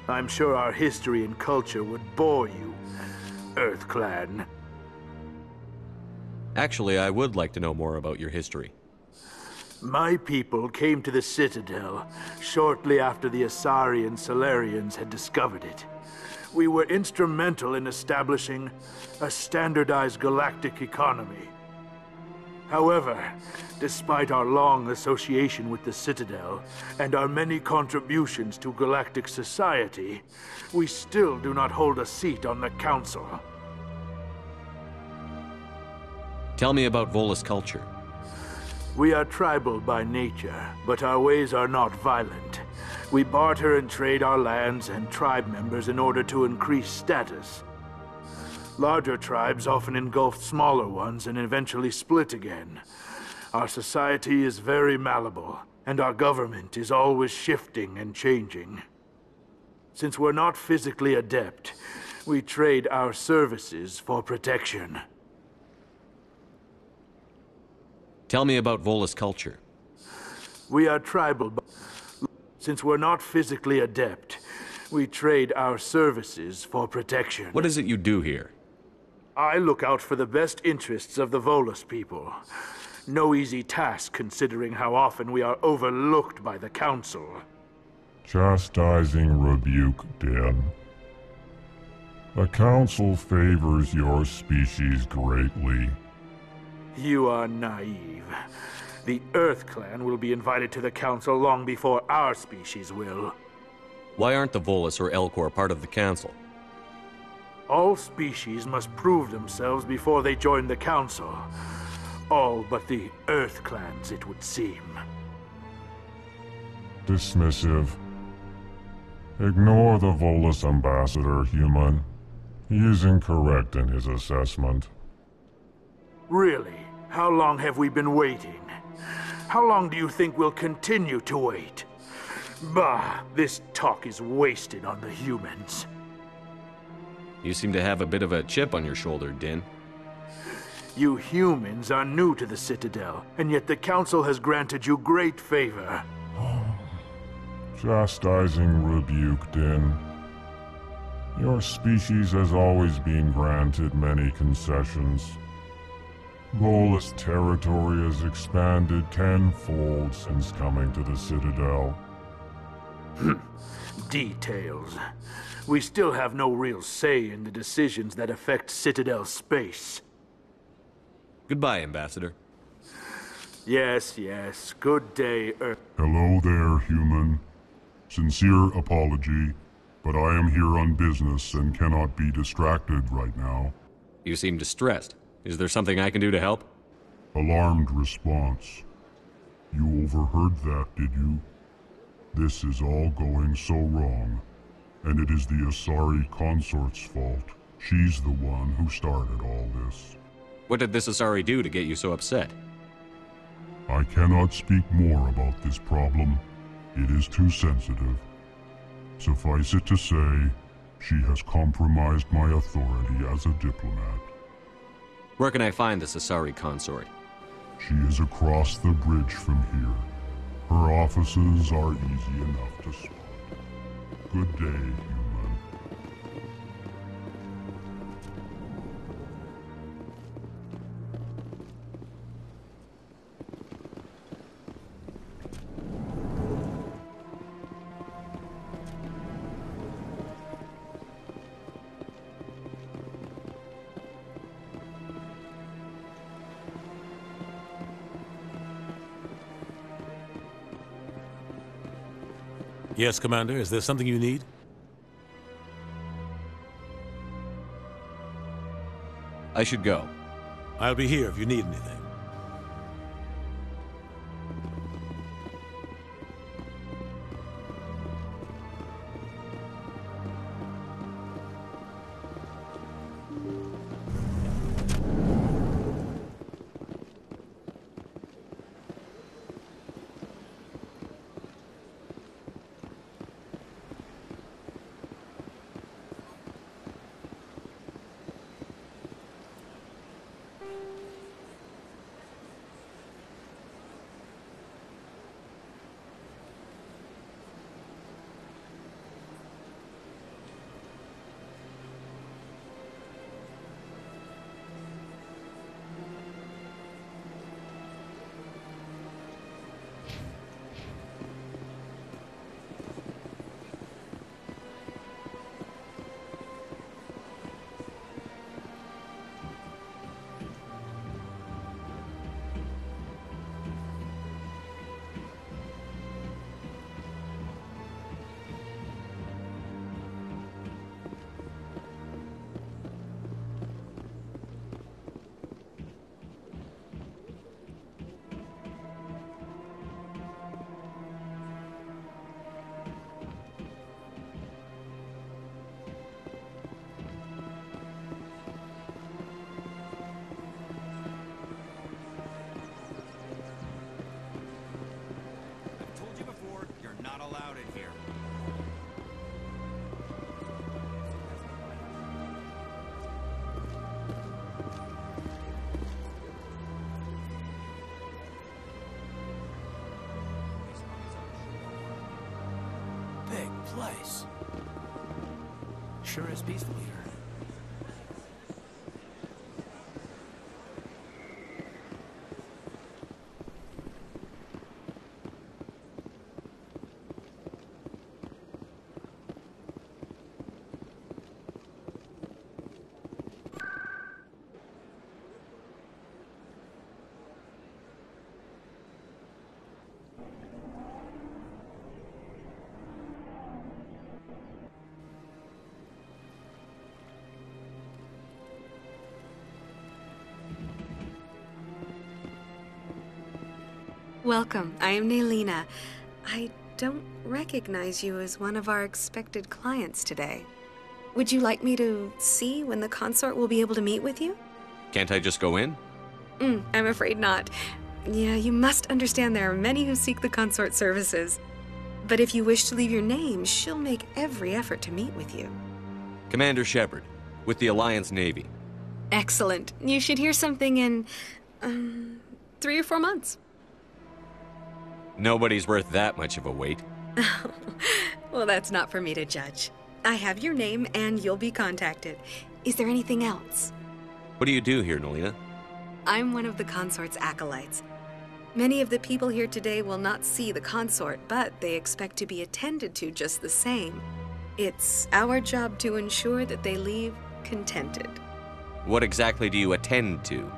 I'm sure our history and culture would bore you, Earth Clan. Actually, I would like to know more about your history. My people came to the Citadel shortly after the Asari and Solarians had discovered it. We were instrumental in establishing a standardized galactic economy. However, despite our long association with the Citadel and our many contributions to galactic society, we still do not hold a seat on the Council. Tell me about Volus culture. We are tribal by nature, but our ways are not violent. We barter and trade our lands and tribe members in order to increase status. Larger tribes often engulf smaller ones and eventually split again. Our society is very malleable, and our government is always shifting and changing. Since we're not physically adept, we trade our services for protection. Tell me about Volus culture. We are tribal. Since we're not physically adept, we trade our services for protection. What is it you do here? I look out for the best interests of the Volus people. No easy task considering how often we are overlooked by the Council. Chastising rebuke, Den. The Council favors your species greatly. You are naive. The Earth Clan will be invited to the Council long before our species will. Why aren't the Volus or Elcor part of the Council? All species must prove themselves before they join the Council. All but the Earth Clans, it would seem. Dismissive. Ignore the Volus ambassador, human. He is incorrect in his assessment. Really? How long have we been waiting? How long do you think we'll continue to wait? Bah, this talk is wasted on the humans. You seem to have a bit of a chip on your shoulder, Din. You humans are new to the Citadel, and yet the Council has granted you great favor. Chastising rebuke, Din. Your species has always been granted many concessions. Volus territory has expanded tenfold since coming to the Citadel. Details. We still have no real say in the decisions that affect Citadel space. Goodbye, Ambassador. Yes, yes. Good day, Earth. Hello there, human. Sincere apology, but I am here on business and cannot be distracted right now. You seem distressed. Is there something I can do to help? Alarmed response. You overheard that, did you? This is all going so wrong, and it is the Asari consort's fault. She's the one who started all this. What did this Asari do to get you so upset? I cannot speak more about this problem. It is too sensitive. Suffice it to say, she has compromised my authority as a diplomat. Where can I find this Asari consort? She is across the bridge from here. Her offices are easy enough to spot. Good day, human. Yes, Commander. Is there something you need? I should go. I'll be here if you need anything. place. Sure is peaceful here. Welcome. I am Naylina. I don't recognize you as one of our expected clients today. Would you like me to see when the consort will be able to meet with you? Can't I just go in? I'm afraid not. Yeah, you must understand there are many who seek the consort services. But if you wish to leave your name, she'll make every effort to meet with you. Commander Shepard, with the Alliance Navy. Excellent. You should hear something in 3 or 4 months. Nobody's worth that much of a wait. Well, that's not for me to judge. I have your name and you'll be contacted. Is there anything else? What do you do here, Naylina? I'm one of the consort's acolytes. Many of the people here today will not see the consort, but they expect to be attended to just the same. It's our job to ensure that they leave contented. What exactly do you attend to?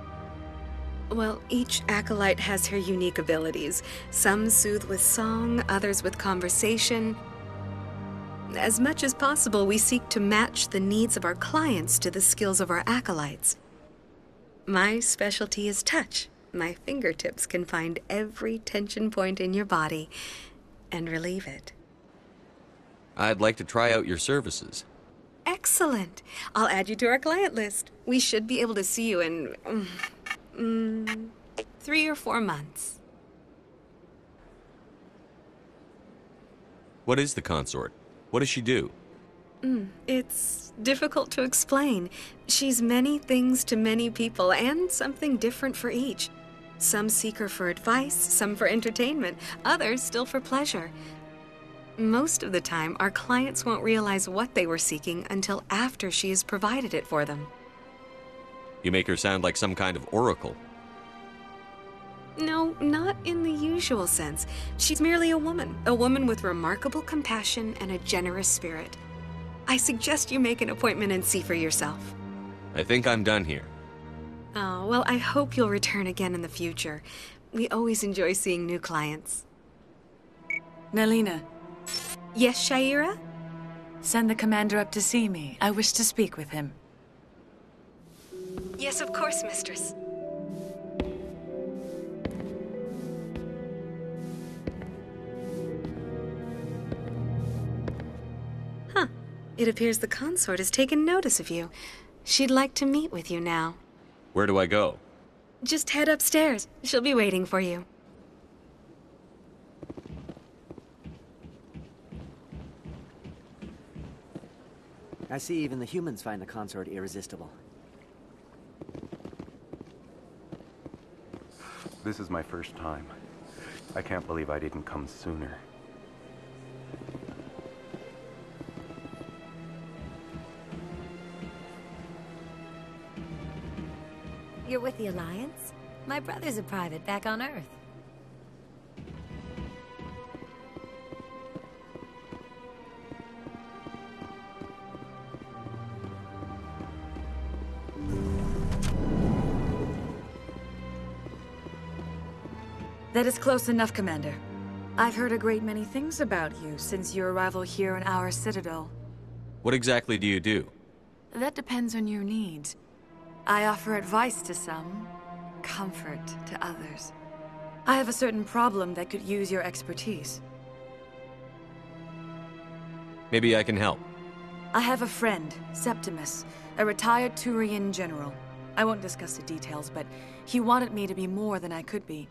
Well, each acolyte has her unique abilities. Some soothe with song, others with conversation. As much as possible, we seek to match the needs of our clients to the skills of our acolytes. My specialty is touch. My fingertips can find every tension point in your body and relieve it. I'd like to try out your services. Excellent. I'll add you to our client list. We should be able to see you in 3 or 4 months. What is the consort? What does she do? It's difficult to explain. She's many things to many people, and something different for each. Some seek her for advice, some for entertainment, others still for pleasure. Most of the time, our clients won't realize what they were seeking until after she has provided it for them. You make her sound like some kind of oracle. No, not in the usual sense. She's merely a woman with remarkable compassion and a generous spirit. I suggest you make an appointment and see for yourself. I think I'm done here. Oh, well, I hope you'll return again in the future. We always enjoy seeing new clients. Naylina. Yes, Shaira? Send the commander up to see me. I wish to speak with him. Yes, of course, mistress. Huh. It appears the consort has taken notice of you. She'd like to meet with you now. Where do I go? Just head upstairs. She'll be waiting for you. I see even the humans find the consort irresistible. This is my first time. I can't believe I didn't come sooner. You're with the Alliance? My brother's a private back on Earth. That is close enough, Commander. I've heard a great many things about you since your arrival here in our Citadel. What exactly do you do? That depends on your needs. I offer advice to some, comfort to others. I have a certain problem that could use your expertise. Maybe I can help. I have a friend, Septimus, a retired Turian general. I won't discuss the details, but he wanted me to be more than I could be.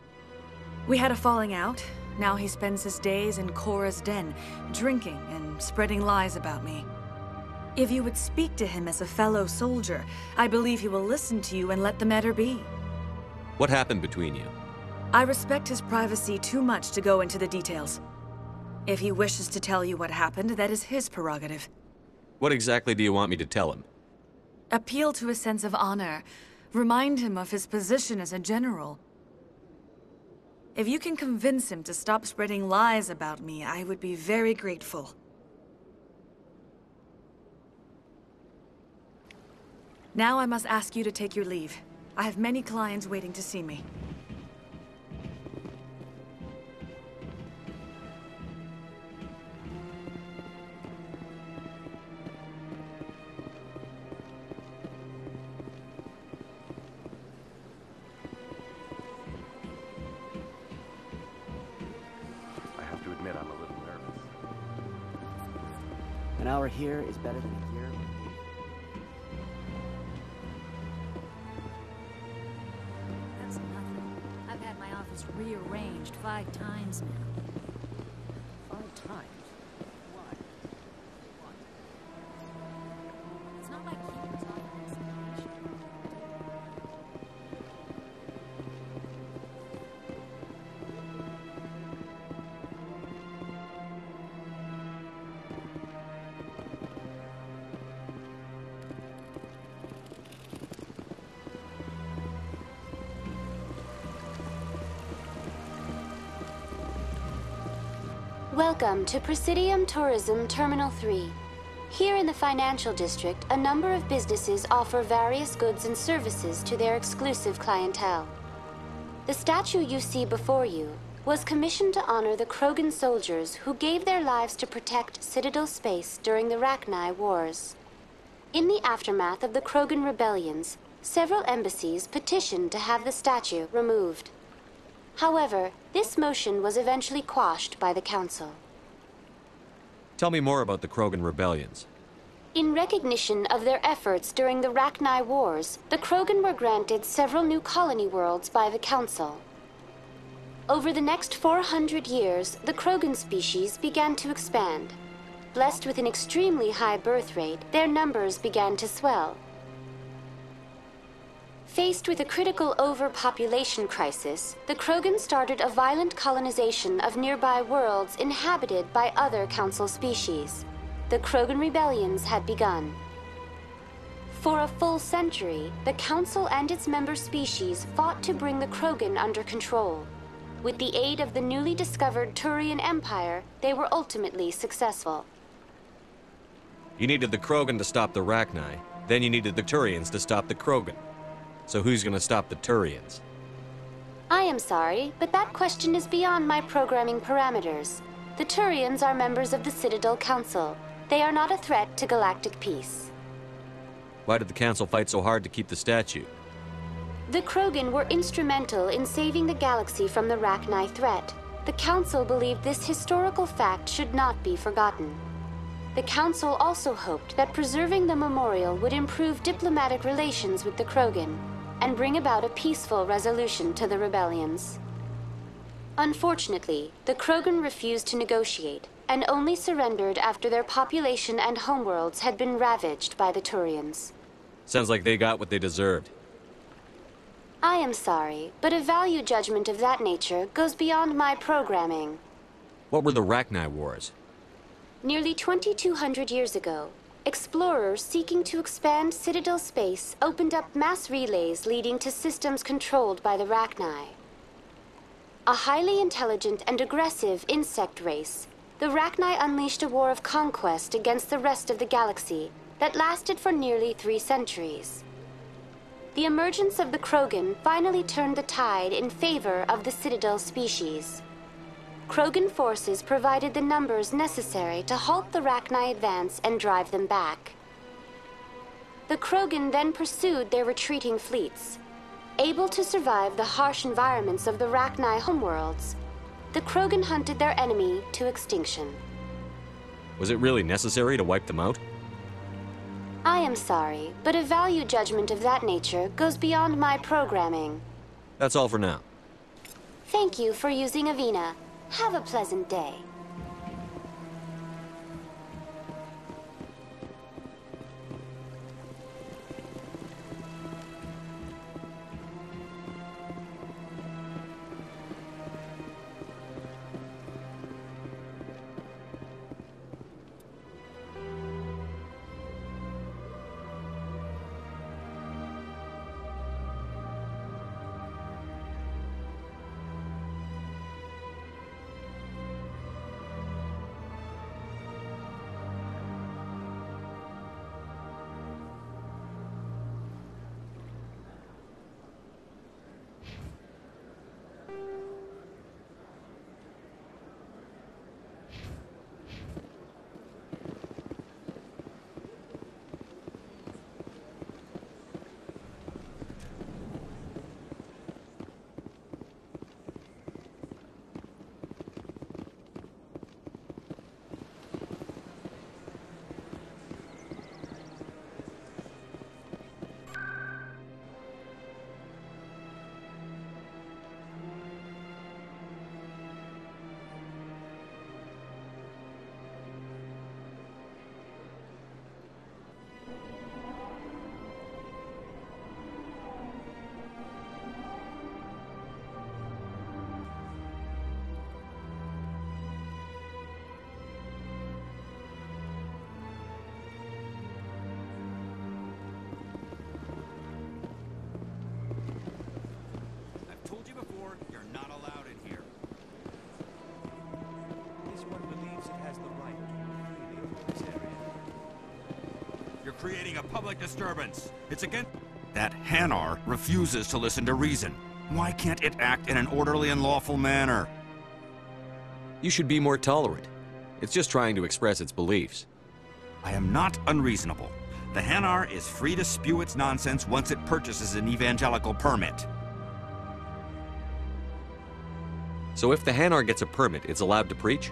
We had a falling out. Now he spends his days in Korra's den, drinking and spreading lies about me. If you would speak to him as a fellow soldier, I believe he will listen to you and let the matter be. What happened between you? I respect his privacy too much to go into the details. If he wishes to tell you what happened, that is his prerogative. What exactly do you want me to tell him? Appeal to his sense of honor. Remind him of his position as a general. If you can convince him to stop spreading lies about me, I would be very grateful. Now I must ask you to take your leave. I have many clients waiting to see me. I have to admit I'm a little nervous. An hour here is better than a year. That's nothing. I've had my office rearranged 5 times now. 5 times? Why? It's not like he was office. Welcome to Presidium Tourism Terminal 3. Here in the financial district, a number of businesses offer various goods and services to their exclusive clientele. The statue you see before you was commissioned to honor the Krogan soldiers who gave their lives to protect Citadel space during the Rachni Wars. In the aftermath of the Krogan rebellions, several embassies petitioned to have the statue removed. However, this motion was eventually quashed by the Council. Tell me more about the Krogan rebellions. In recognition of their efforts during the Rachni Wars, the Krogan were granted several new colony worlds by the Council. Over the next 400 years, the Krogan species began to expand. Blessed with an extremely high birth rate, their numbers began to swell. Faced with a critical overpopulation crisis, the Krogan started a violent colonization of nearby worlds inhabited by other Council species. The Krogan rebellions had begun. For a full century, the Council and its member species fought to bring the Krogan under control. With the aid of the newly discovered Turian Empire, they were ultimately successful. You needed the Krogan to stop the Rachni, then you needed the Turians to stop the Krogan. So who's gonna stop the Turians? I am sorry, but that question is beyond my programming parameters. The Turians are members of the Citadel Council. They are not a threat to galactic peace. Why did the Council fight so hard to keep the statue? The Krogan were instrumental in saving the galaxy from the Rachni threat. The Council believed this historical fact should not be forgotten. The Council also hoped that preserving the memorial would improve diplomatic relations with the Krogan and bring about a peaceful resolution to the rebellions. Unfortunately, the Krogan refused to negotiate and only surrendered after their population and homeworlds had been ravaged by the Turians. Sounds like they got what they deserved. I am sorry, but a value judgment of that nature goes beyond my programming. What were the Rachni Wars? Nearly 2,200 years ago, explorers seeking to expand Citadel space opened up mass relays leading to systems controlled by the Rachni. A highly intelligent and aggressive insect race, the Rachni unleashed a war of conquest against the rest of the galaxy that lasted for nearly 3 centuries. The emergence of the Krogan finally turned the tide in favor of the Citadel species. Krogan forces provided the numbers necessary to halt the Rachni advance and drive them back. The Krogan then pursued their retreating fleets. Able to survive the harsh environments of the Rachni homeworlds, the Krogan hunted their enemy to extinction. Was it really necessary to wipe them out? I am sorry, but a value judgment of that nature goes beyond my programming. That's all for now. Thank you for using Avina. Have a pleasant day. inciting a public disturbance. It's against... That Hanar refuses to listen to reason. Why can't it act in an orderly and lawful manner? You should be more tolerant. It's just trying to express its beliefs. I am not unreasonable. The Hanar is free to spew its nonsense once it purchases an evangelical permit. So if the Hanar gets a permit, it's allowed to preach?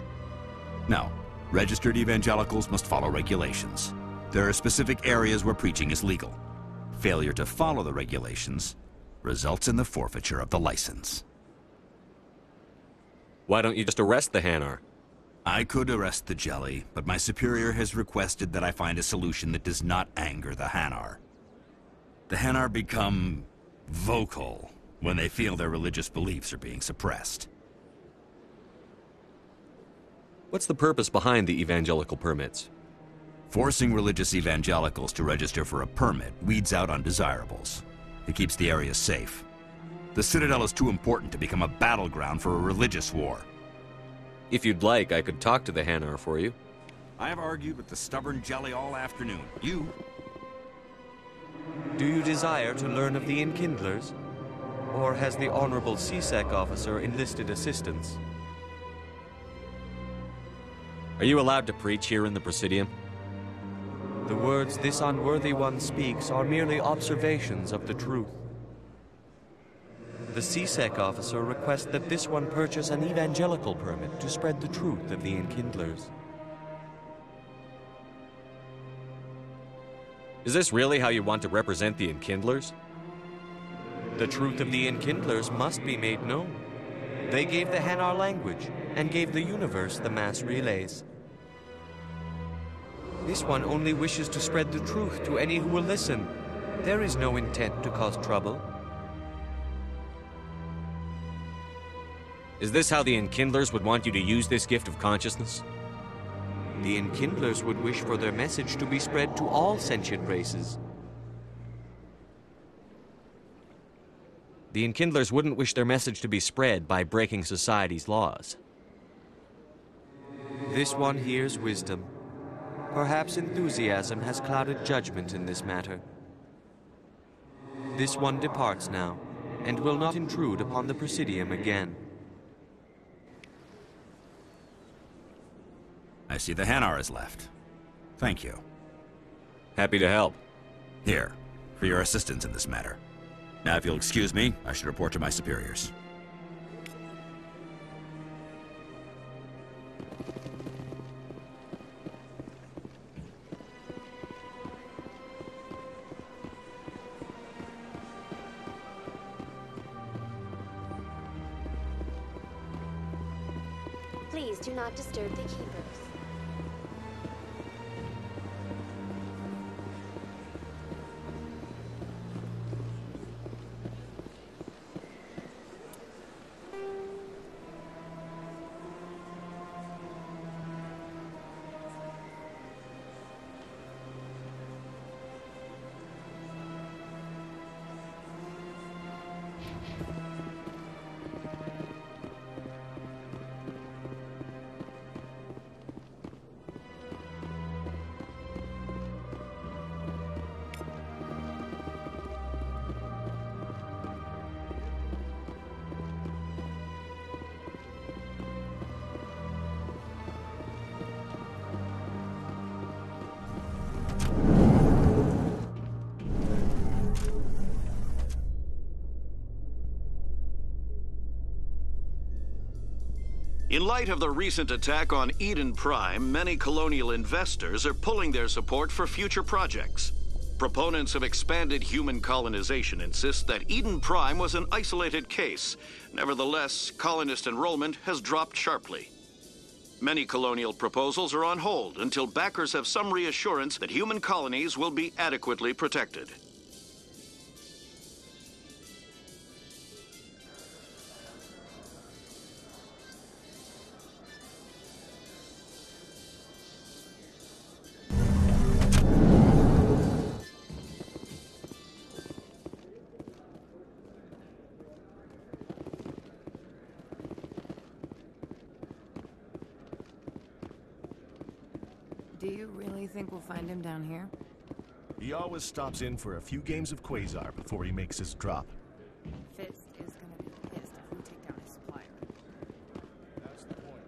No. Registered evangelicals must follow regulations. There are specific areas where preaching is legal. Failure to follow the regulations results in the forfeiture of the license. Why don't you just arrest the Hanar? I could arrest the jelly, but my superior has requested that I find a solution that does not anger the Hanar. The Hanar become vocal when they feel their religious beliefs are being suppressed. What's the purpose behind the evangelical permits? Forcing religious evangelicals to register for a permit weeds out undesirables. It keeps the area safe. The Citadel is too important to become a battleground for a religious war. If you'd like, I could talk to the Hanar for you. I have argued with the stubborn jelly all afternoon. You... Do you desire to learn of the Enkindlers? Or has the Honorable CSEC officer enlisted assistance? Are you allowed to preach here in the Presidium? The words this unworthy one speaks are merely observations of the truth. The CSEC officer requests that this one purchase an evangelical permit to spread the truth of the Enkindlers. Is this really how you want to represent the Enkindlers? The truth of the Enkindlers must be made known. They gave the Hanar language, and gave the universe the mass relays. This one only wishes to spread the truth to any who will listen. There is no intent to cause trouble. Is this how the Enkindlers would want you to use this gift of consciousness? The Enkindlers would wish for their message to be spread to all sentient races. The Enkindlers wouldn't wish their message to be spread by breaking society's laws. This one hears wisdom. Perhaps enthusiasm has clouded judgment in this matter. This one departs now, and will not intrude upon the Presidium again. I see the Hanar is left. Thank you. Happy to help. Here, for your assistance in this matter. Now, if you'll excuse me, I should report to my superiors. Please do not disturb the keepers. In light of the recent attack on Eden Prime, many colonial investors are pulling their support for future projects. Proponents of expanded human colonization insist that Eden Prime was an isolated case. Nevertheless, colonist enrollment has dropped sharply. Many colonial proposals are on hold until backers have some reassurance that human colonies will be adequately protected. Do you really think we'll find him down here? He always stops in for a few games of Quasar before he makes his drop. Fist is gonna be pissed if we take down his supplier. That's the point.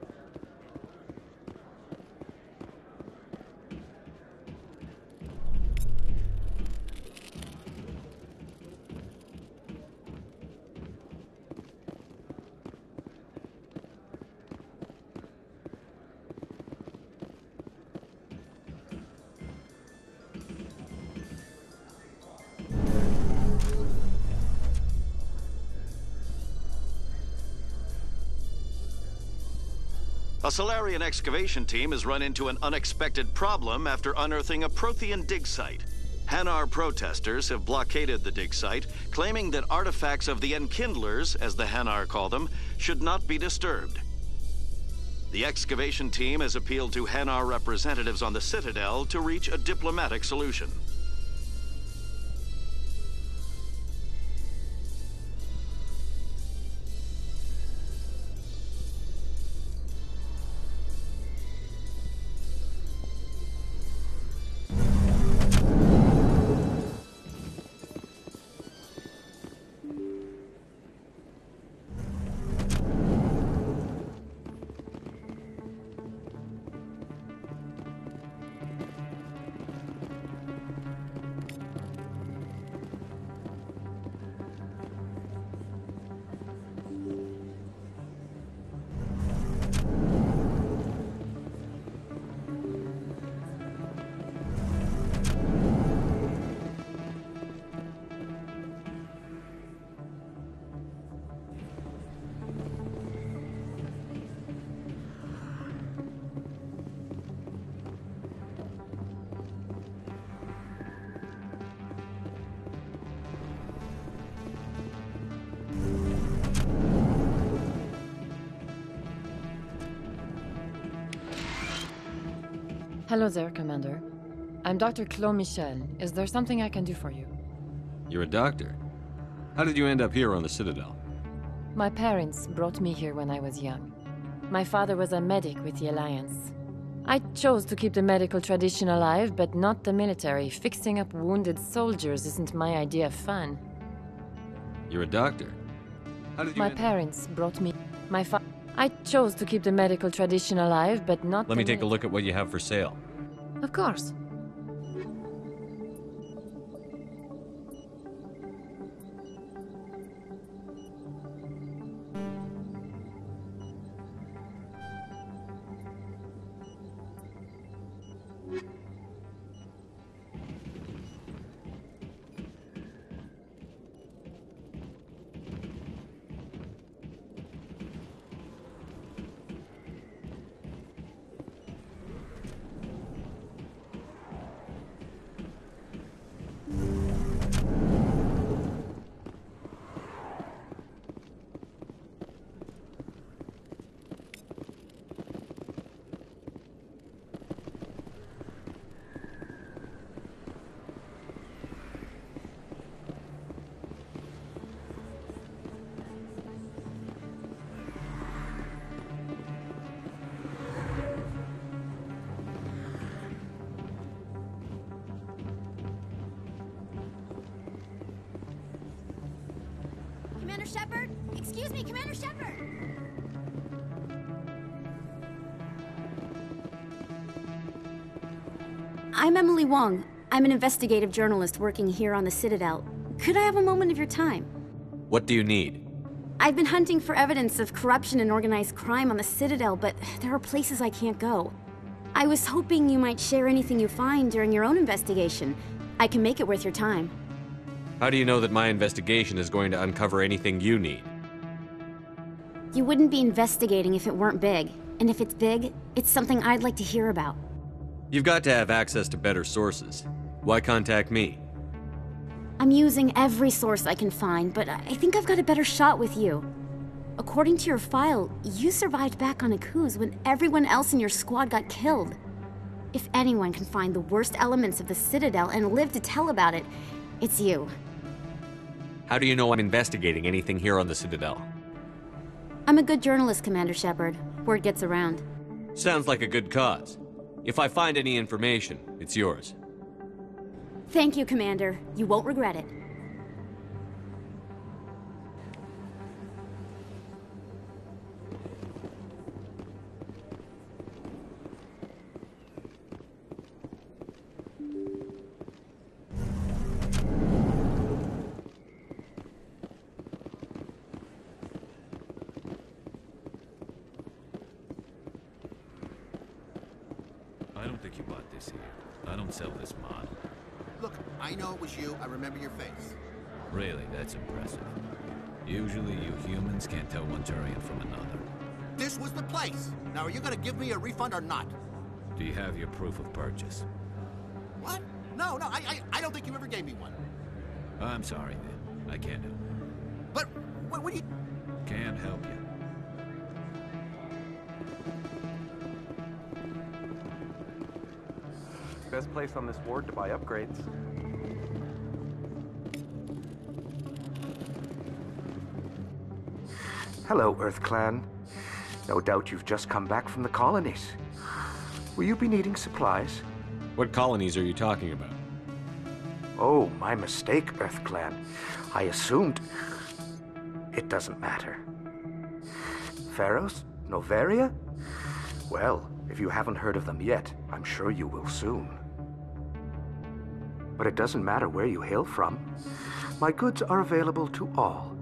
A Solarian excavation team has run into an unexpected problem after unearthing a Prothean dig site. Hanar protesters have blockaded the dig site, claiming that artifacts of the Enkindlers, as the Hanar call them, should not be disturbed. The excavation team has appealed to Hanar representatives on the Citadel to reach a diplomatic solution. Hello there, Commander. I'm Dr. Claude Michel. Is there something I can do for you? You're a doctor. How did you end up here on the Citadel? My parents brought me here when I was young. My father was a medic with the Alliance. I chose to keep the medical tradition alive, but not the military. Fixing up wounded soldiers isn't my idea of fun. You're a doctor. How did you My parents brought me... I chose to keep the medical tradition alive, but not Let me take a look at what you have for sale. Of course. Commander Shepard? Excuse me, Commander Shepard! I'm Emily Wong. I'm an investigative journalist working here on the Citadel. Could I have a moment of your time? What do you need? I've been hunting for evidence of corruption and organized crime on the Citadel, but there are places I can't go. I was hoping you might share anything you find during your own investigation. I can make it worth your time. How do you know that my investigation is going to uncover anything you need? You wouldn't be investigating if it weren't big. And if it's big, it's something I'd like to hear about. You've got to have access to better sources. Why contact me? I'm using every source I can find, but I think I've got a better shot with you. According to your file, you survived back on Akuz when everyone else in your squad got killed. If anyone can find the worst elements of the Citadel and live to tell about it, it's you. How do you know I'm investigating anything here on the Citadel? I'm a good journalist, Commander Shepard. Word gets around. Sounds like a good cause. If I find any information, it's yours. Thank you, Commander. You won't regret it. I don't think you bought this here. I don't sell this model. Look, I know it was you. I remember your face. Really, that's impressive. Usually you humans can't tell one Turian from another. This was the place. Now, are you gonna give me a refund or not? Do you have your proof of purchase? What? No, I don't think you ever gave me one. I'm sorry, then. I can't help you. But, what do you... Can't help you. Best place on this ward to buy upgrades. Hello, Earth Clan. No doubt you've just come back from the colonies. Will you be needing supplies? What colonies are you talking about? Oh, my mistake, Earth Clan. I assumed... It doesn't matter. Pharos? Noveria? Well, if you haven't heard of them yet, I'm sure you will soon. But it doesn't matter where you hail from. My goods are available to all.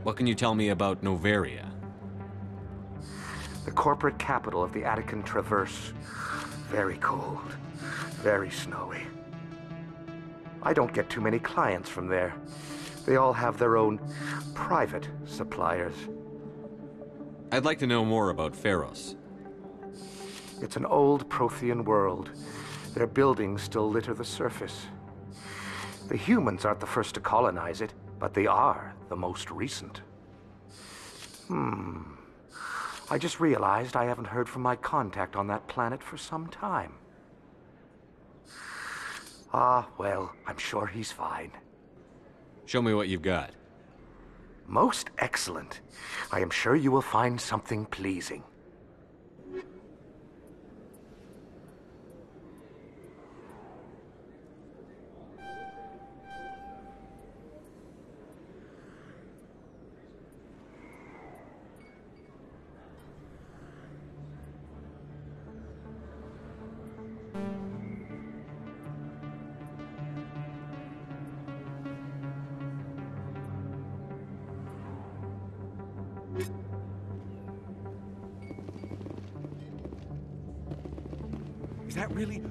What can you tell me about Noveria? The corporate capital of the Attican Traverse. Very cold. Very snowy. I don't get too many clients from there. They all have their own private suppliers. I'd like to know more about Pharos. It's an old Prothean world. Their buildings still litter the surface. The humans aren't the first to colonize it, but they are the most recent. I just realized I haven't heard from my contact on that planet for some time. Ah, well, I'm sure he's fine. Show me what you've got. Most excellent. I am sure you will find something pleasing. Is that really...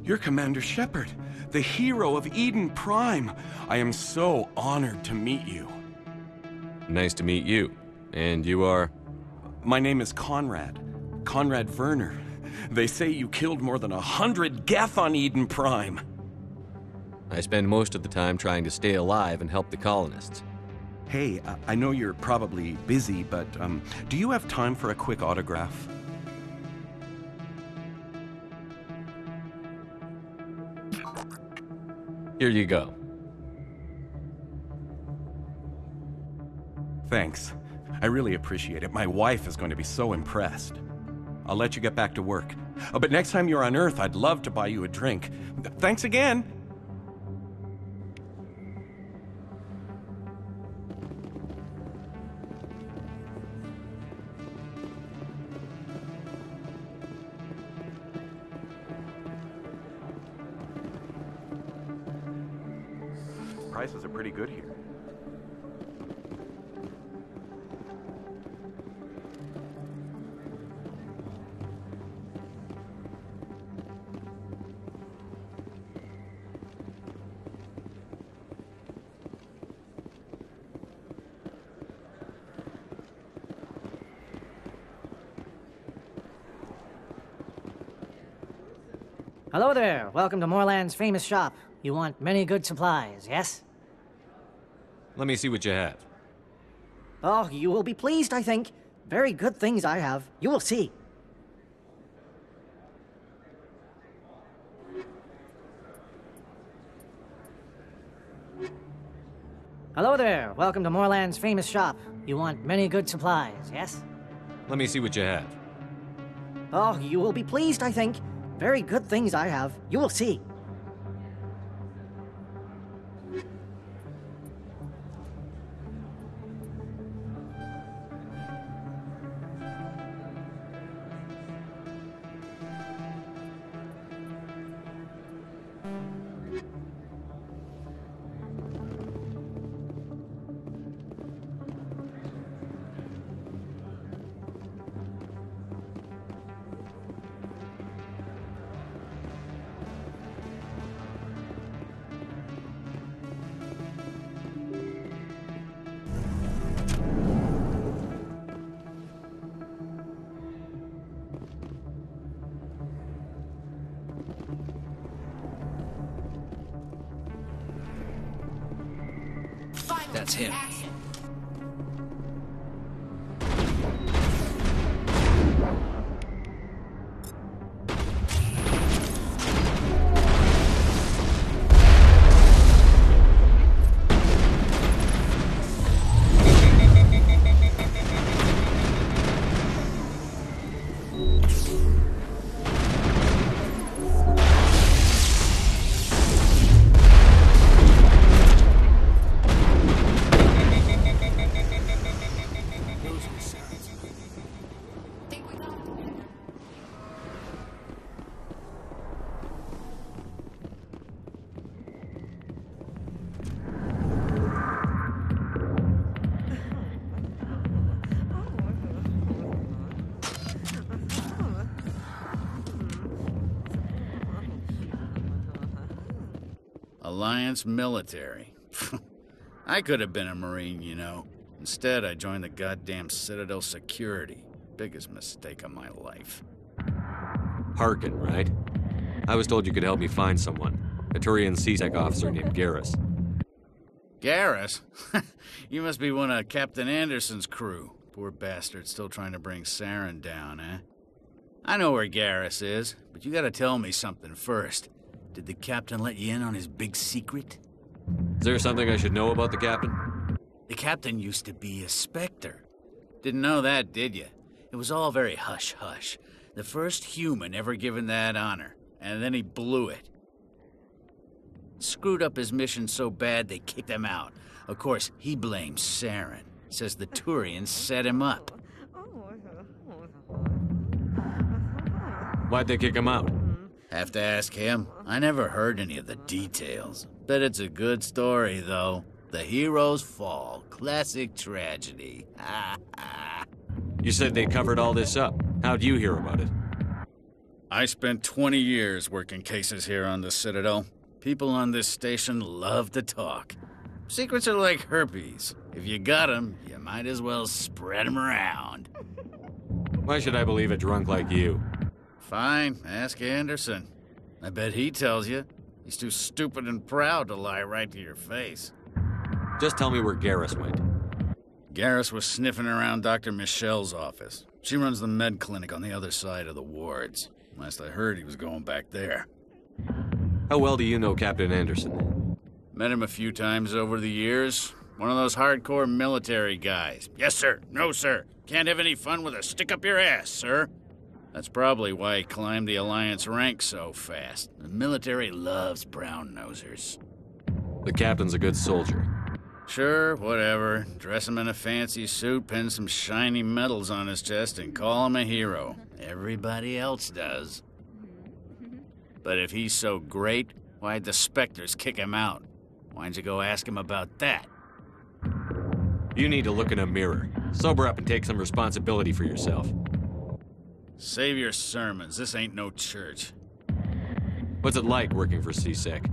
You're Commander Shepard, the hero of Eden Prime. I am so honored to meet you. Nice to meet you. And you are? My name is Conrad. Conrad Werner. They say you killed more than 100 Geth on Eden Prime. I spend most of the time trying to stay alive and help the colonists. Hey, I know you're probably busy, but do you have time for a quick autograph? Here you go. Thanks. I really appreciate it. My wife is going to be so impressed. I'll let you get back to work. But next time you're on Earth, I'd love to buy you a drink. Thanks again! Prices are pretty good here. Hello there. Welcome to Moorland's famous shop. You want many good supplies, yes? Let me see what you have. Oh, you will be pleased, I think. Very good things I have. You will see. Hello there. Welcome to Moorland's famous shop. You want many good supplies, yes? Let me see what you have. Oh, you will be pleased, I think. Very good things I have. You will see. That's him. Alliance military. I could have been a Marine, you know. Instead, I joined the goddamn Citadel security. Biggest mistake of my life. Harkin, right? I was told you could help me find someone. A Turian CSEC officer named Garrus. Garrus? You must be one of Captain Anderson's crew. Poor bastard still trying to bring Saren down, eh? I know where Garrus is, but you gotta tell me something first. Did the captain let you in on his big secret? Is there something I should know about the captain? The captain used to be a Spectre. Didn't know that, did you? It was all very hush-hush. The first human ever given that honor, and then he blew it. Screwed up his mission so bad they kicked him out. Of course, he blames Saren. Says the Turians set him up. Why'd they kick him out? Have to ask him. I never heard any of the details. Bet it's a good story, though. The hero's fall. Classic tragedy. You said they covered all this up. How'd you hear about it? I spent 20 years working cases here on the Citadel. People on this station love to talk. Secrets are like herpes. If you got 'em, you might as well spread 'em around. Why should I believe a drunk like you? Fine, ask Anderson. I bet he tells you. He's too stupid and proud to lie right to your face. Just tell me where Garrus went. Garrus was sniffing around Dr. Michelle's office. She runs the med clinic on the other side of the wards. Last I heard, he was going back there. How well do you know Captain Anderson? Met him a few times over the years. One of those hardcore military guys. Yes, sir. No, sir. Can't have any fun with a stick up your ass, sir. That's probably why he climbed the Alliance ranks so fast. The military loves brown-nosers. The captain's a good soldier. Sure, whatever. Dress him in a fancy suit, pin some shiny medals on his chest, and call him a hero. Everybody else does. But if he's so great, why'd the Spectres kick him out? Why'd you go ask him about that? You need to look in a mirror. Sober up and take some responsibility for yourself. Save your sermons. This ain't no church. What's it like working for CSEC?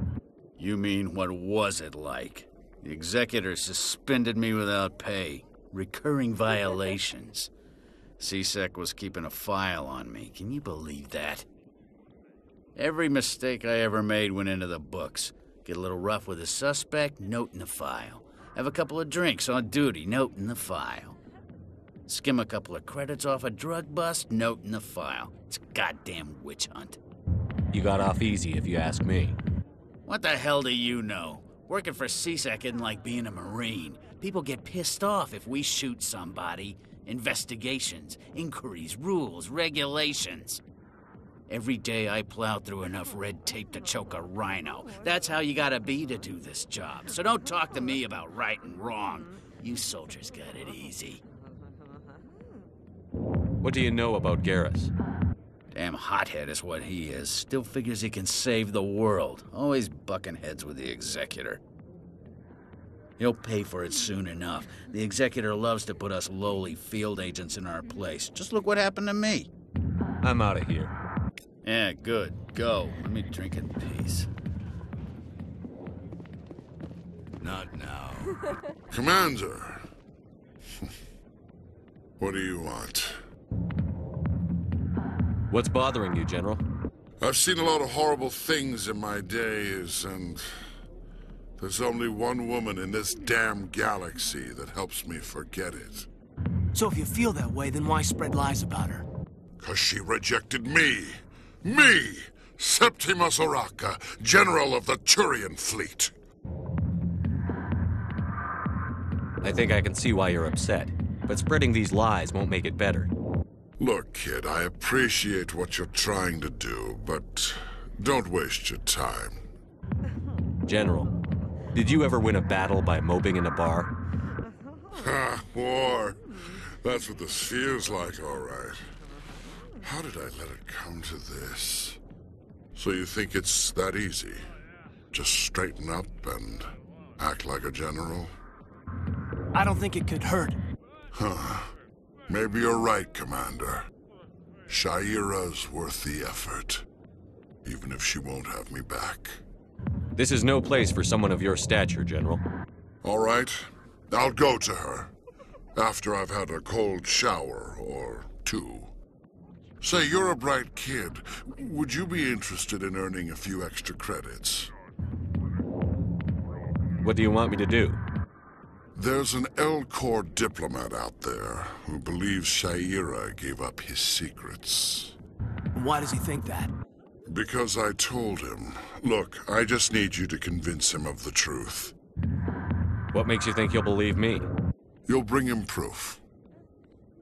You mean, what was it like? The executor suspended me without pay. Recurring violations. CSEC was keeping a file on me. Can you believe that? Every mistake I ever made went into the books. Get a little rough with a suspect, note in the file. Have a couple of drinks on duty, note in the file. Skim a couple of credits off a drug bust, note in the file. It's a goddamn witch hunt. You got off easy, if you ask me. What the hell do you know? Working for CSEC isn't like being a Marine. People get pissed off if we shoot somebody. Investigations, inquiries, rules, regulations. Every day I plow through enough red tape to choke a rhino. That's how you gotta be to do this job. So don't talk to me about right and wrong. You soldiers got it easy. What do you know about Garrus? Damn hothead is what he is. Still figures he can save the world. Always bucking heads with the Executor. He'll pay for it soon enough. The Executor loves to put us lowly field agents in our place. Just look what happened to me. I'm out of here. Yeah, good. Go. Let me drink in peace. Not now. Commander! What do you want? What's bothering you, General? I've seen a lot of horrible things in my days, and there's only one woman in this damn galaxy that helps me forget it. So if you feel that way, then why spread lies about her? 'Cause she rejected me! Me! Septimus Oraka, General of the Turian Fleet! I think I can see why you're upset, but spreading these lies won't make it better. Look, kid, I appreciate what you're trying to do, but don't waste your time. General, did you ever win a battle by moping in a bar? Ha, war. That's what this feels like, all right. How did I let it come to this? So you think it's that easy? Just straighten up and act like a general? I don't think it could hurt. Huh. Maybe you're right, Commander. Sha'ira's worth the effort, even if she won't have me back. This is no place for someone of your stature, General. All right, I'll go to her. After I've had a cold shower or two. Say, you're a bright kid. Would you be interested in earning a few extra credits? What do you want me to do? There's an L-Corps diplomat out there who believes Sha'ira gave up his secrets. Why does he think that? Because I told him. Look, I just need you to convince him of the truth. What makes you think he'll believe me? You'll bring him proof.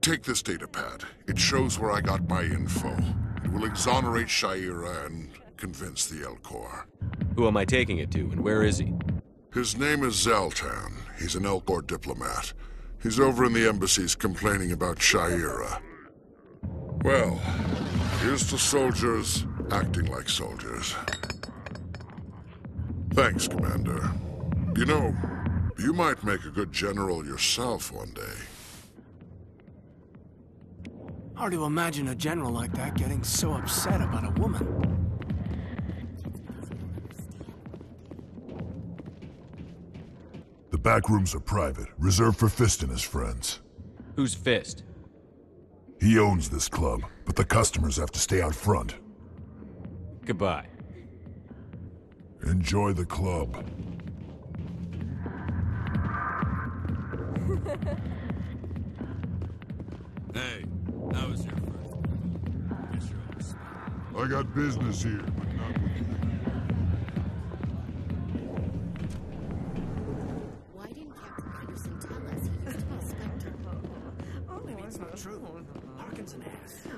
Take this datapad. It shows where I got my info. It will exonerate Sha'ira and convince the L-Corps. Who am I taking it to, and where is he? His name is Zaltan. He's an L-Corps diplomat. He's over in the embassies complaining about Sha'ira. Well, here's to soldiers acting like soldiers. Thanks, Commander. You know, you might make a good general yourself one day. Hard to imagine a general like that getting so upset about a woman. The back rooms are private, reserved for Fist and his friends. Who's Fist? He owns this club, but the customers have to stay out front. Goodbye. Enjoy the club. Hey, I was here first. I got business here, but not with you. Why didn't Captain Anderson tell us he used to be a Spectre? Maybe it's not true. Harkin's an ass.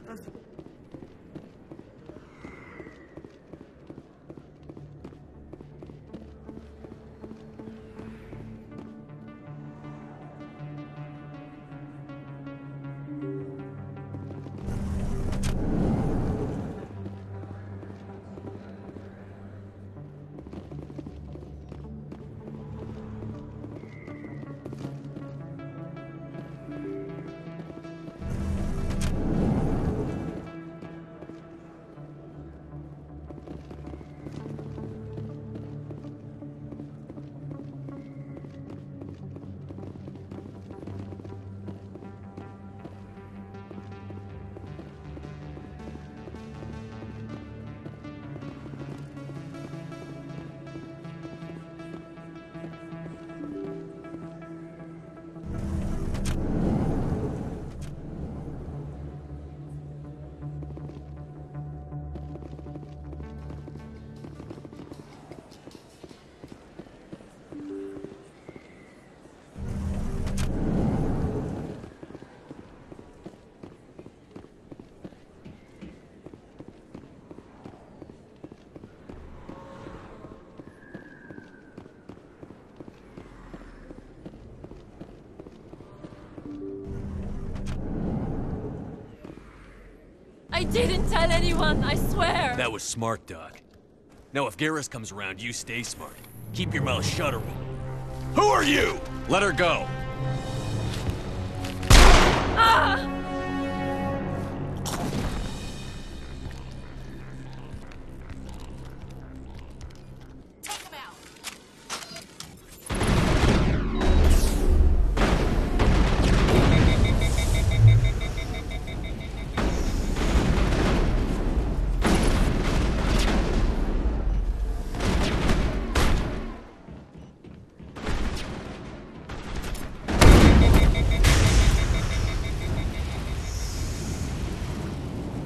didn't tell anyone, I swear! That was smart, Doc. Now if Garrus comes around, you stay smart. Keep your mouth shut, or who are you? Let her go. Ah!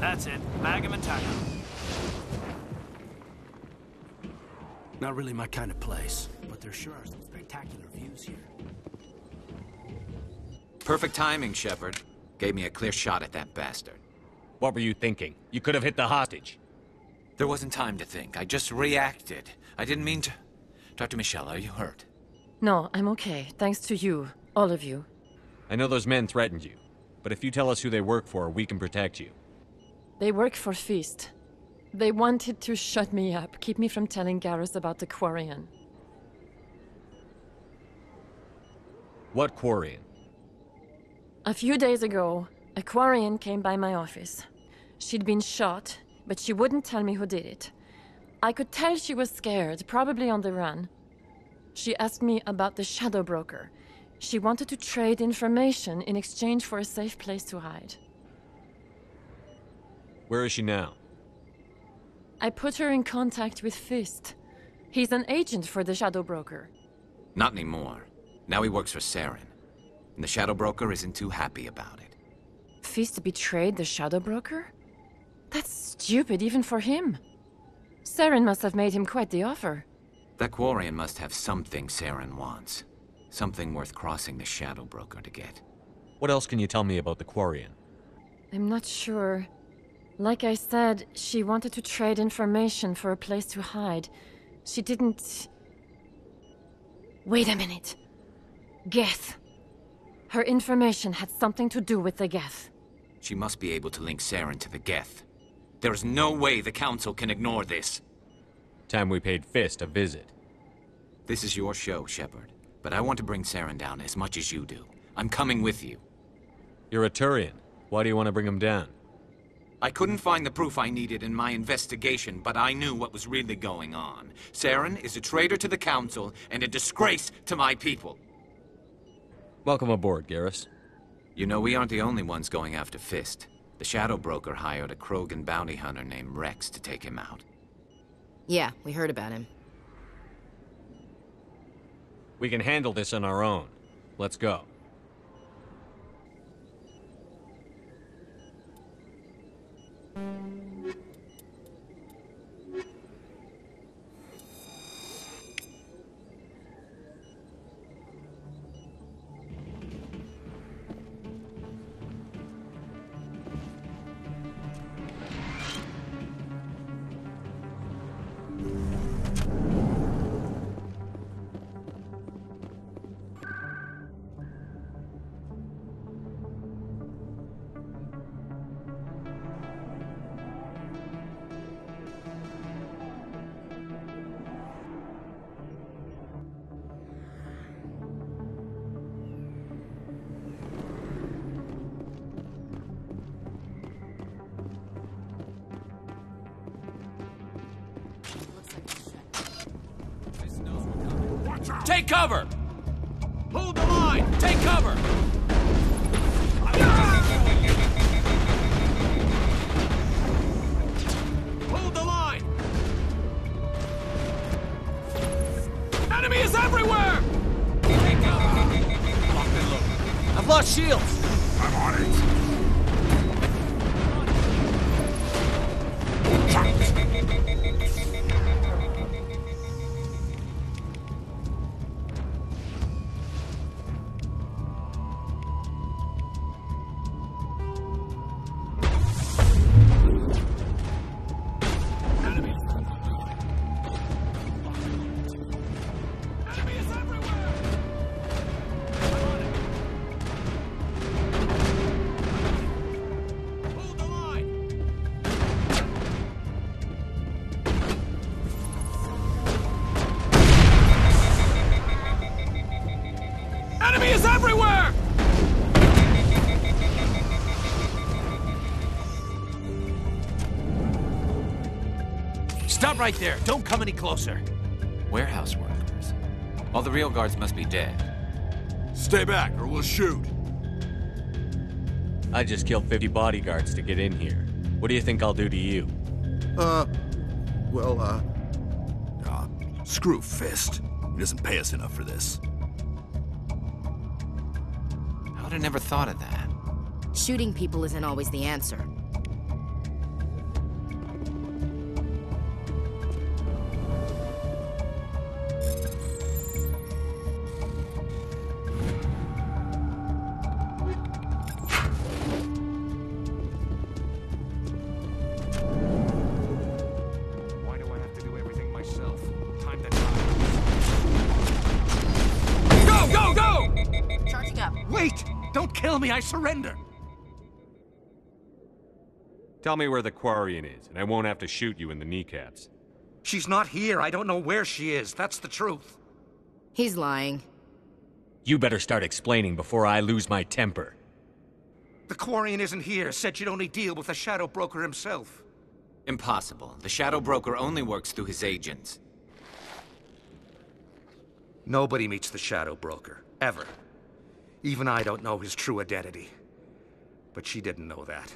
That's it. Bag him and tag him. Not really my kind of place, but there sure are some spectacular views here. Perfect timing, Shepard. Gave me a clear shot at that bastard. What were you thinking? You could have hit the hostage. There wasn't time to think. I just reacted. I didn't mean to... Dr. Michelle, are you hurt? No, I'm okay. Thanks to you. All of you. I know those men threatened you, but if you tell us who they work for, we can protect you. They work for Feast. They wanted to shut me up, keep me from telling Garrus about the Quarian. What Quarian? A few days ago, a Quarian came by my office. She'd been shot, but she wouldn't tell me who did it. I could tell she was scared, probably on the run. She asked me about the Shadow Broker. She wanted to trade information in exchange for a safe place to hide. Where is she now? I put her in contact with Fist. He's an agent for the Shadow Broker. Not anymore. Now he works for Saren. And the Shadow Broker isn't too happy about it. Fist betrayed the Shadow Broker? That's stupid even for him. Saren must have made him quite the offer. That Quarian must have something Saren wants. Something worth crossing the Shadow Broker to get. What else can you tell me about the Quarian? I'm not sure. Like I said, she wanted to trade information for a place to hide. She didn't... Wait a minute. Geth. Her information had something to do with the Geth. She must be able to link Saren to the Geth. There is no way the Council can ignore this. Time we paid Fist a visit. This is your show, Shepard. But I want to bring Saren down as much as you do. I'm coming with you. You're a Turian. Why do you want to bring him down? I couldn't find the proof I needed in my investigation, but I knew what was really going on. Saren is a traitor to the Council and a disgrace to my people. Welcome aboard, Garrus. You know, we aren't the only ones going after Fist. The Shadow Broker hired a Krogan bounty hunter named Rex to take him out. Yeah, we heard about him. We can handle this on our own. Let's go. Take cover! Hold the line! Take cover! Hold the line! Enemy is everywhere! I've lost shields! I'm on it! Stop right there. Don't come any closer. Warehouse workers. All the real guards must be dead. Stay back, or we'll shoot. I just killed 50 bodyguards to get in here. What do you think I'll do to you? Screw Fist. He doesn't pay us enough for this. I would have never thought of that. Shooting people isn't always the answer. Why do I have to do everything myself? Time to die. Go, go, go! Charging up. Wait! Don't kill me, I surrender! Tell me where the Quarian is, and I won't have to shoot you in the kneecaps. She's not here. I don't know where she is. That's the truth. He's lying. You better start explaining before I lose my temper. The Quarian isn't here. Said she'd only deal with the Shadow Broker himself. Impossible. The Shadow Broker only works through his agents. Nobody meets the Shadow Broker, ever. Even I don't know his true identity. But she didn't know that.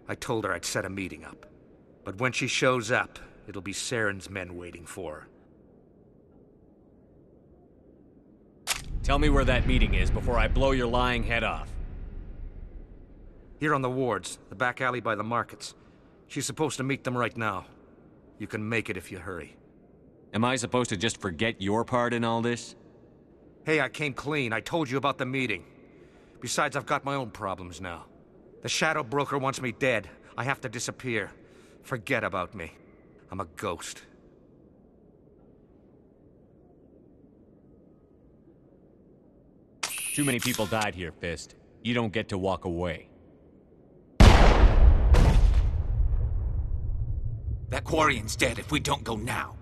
I told her I'd set a meeting up. But when she shows up, it'll be Saren's men waiting for her. Tell me where that meeting is before I blow your lying head off. Here on the wards, the back alley by the markets. She's supposed to meet them right now. You can make it if you hurry. Am I supposed to just forget your part in all this? Hey, I came clean. I told you about the meeting. Besides, I've got my own problems now. The Shadow Broker wants me dead. I have to disappear. Forget about me. I'm a ghost. Too many people died here, Fist. You don't get to walk away. That Quarian's dead if we don't go now.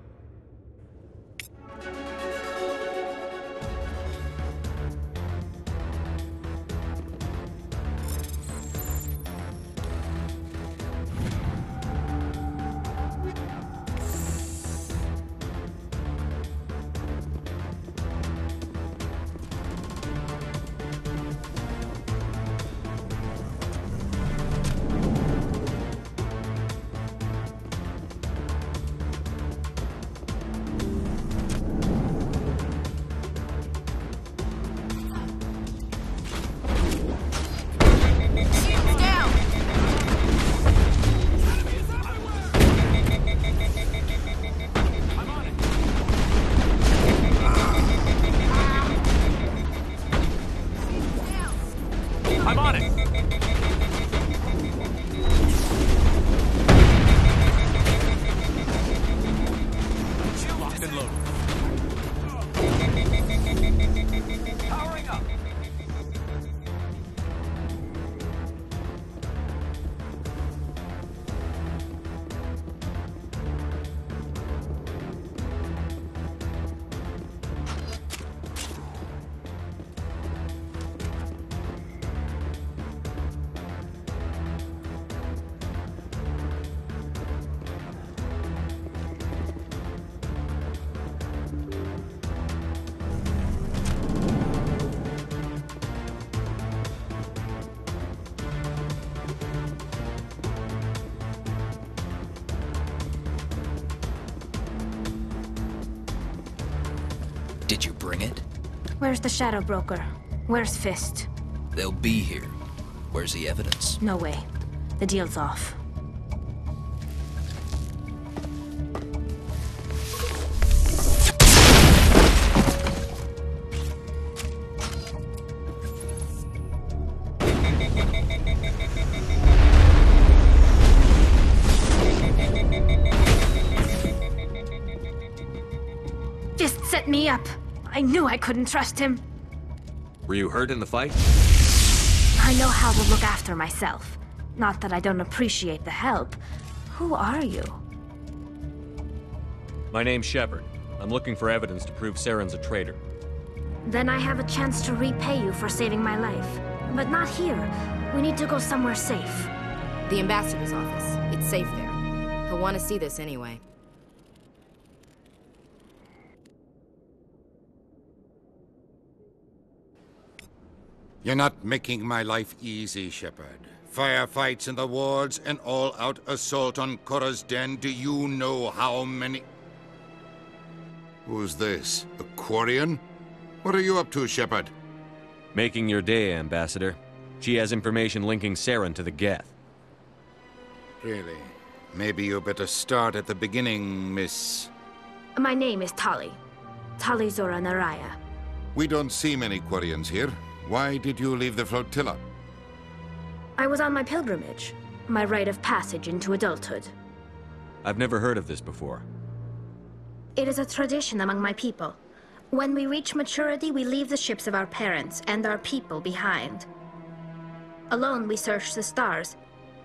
I'm on it! Locked and loaded. Powering up! Did you bring it? Where's the Shadow Broker? Where's Fist? They'll be here. Where's the evidence? No way. The deal's off. Fist set me up. I knew I couldn't trust him. Were you hurt in the fight? I know how to look after myself. Not that I don't appreciate the help. Who are you? My name's Shepard. I'm looking for evidence to prove Saren's a traitor. Then I have a chance to repay you for saving my life. But not here. We need to go somewhere safe. The ambassador's office. It's safe there. He'll want to see this anyway. You're not making my life easy, Shepard. Firefights in the wards, an all-out assault on Korra's den. Do you know how many... Who's this? A Quarian? What are you up to, Shepard? Making your day, Ambassador. She has information linking Saren to the Geth. Really? Maybe you better start at the beginning, Miss... My name is Tali. Tali Zora Naraya. We don't see many Quarians here. Why did you leave the flotilla? I was on my pilgrimage. My rite of passage into adulthood. I've never heard of this before. It is a tradition among my people. When we reach maturity, we leave the ships of our parents and our people behind. Alone, we search the stars,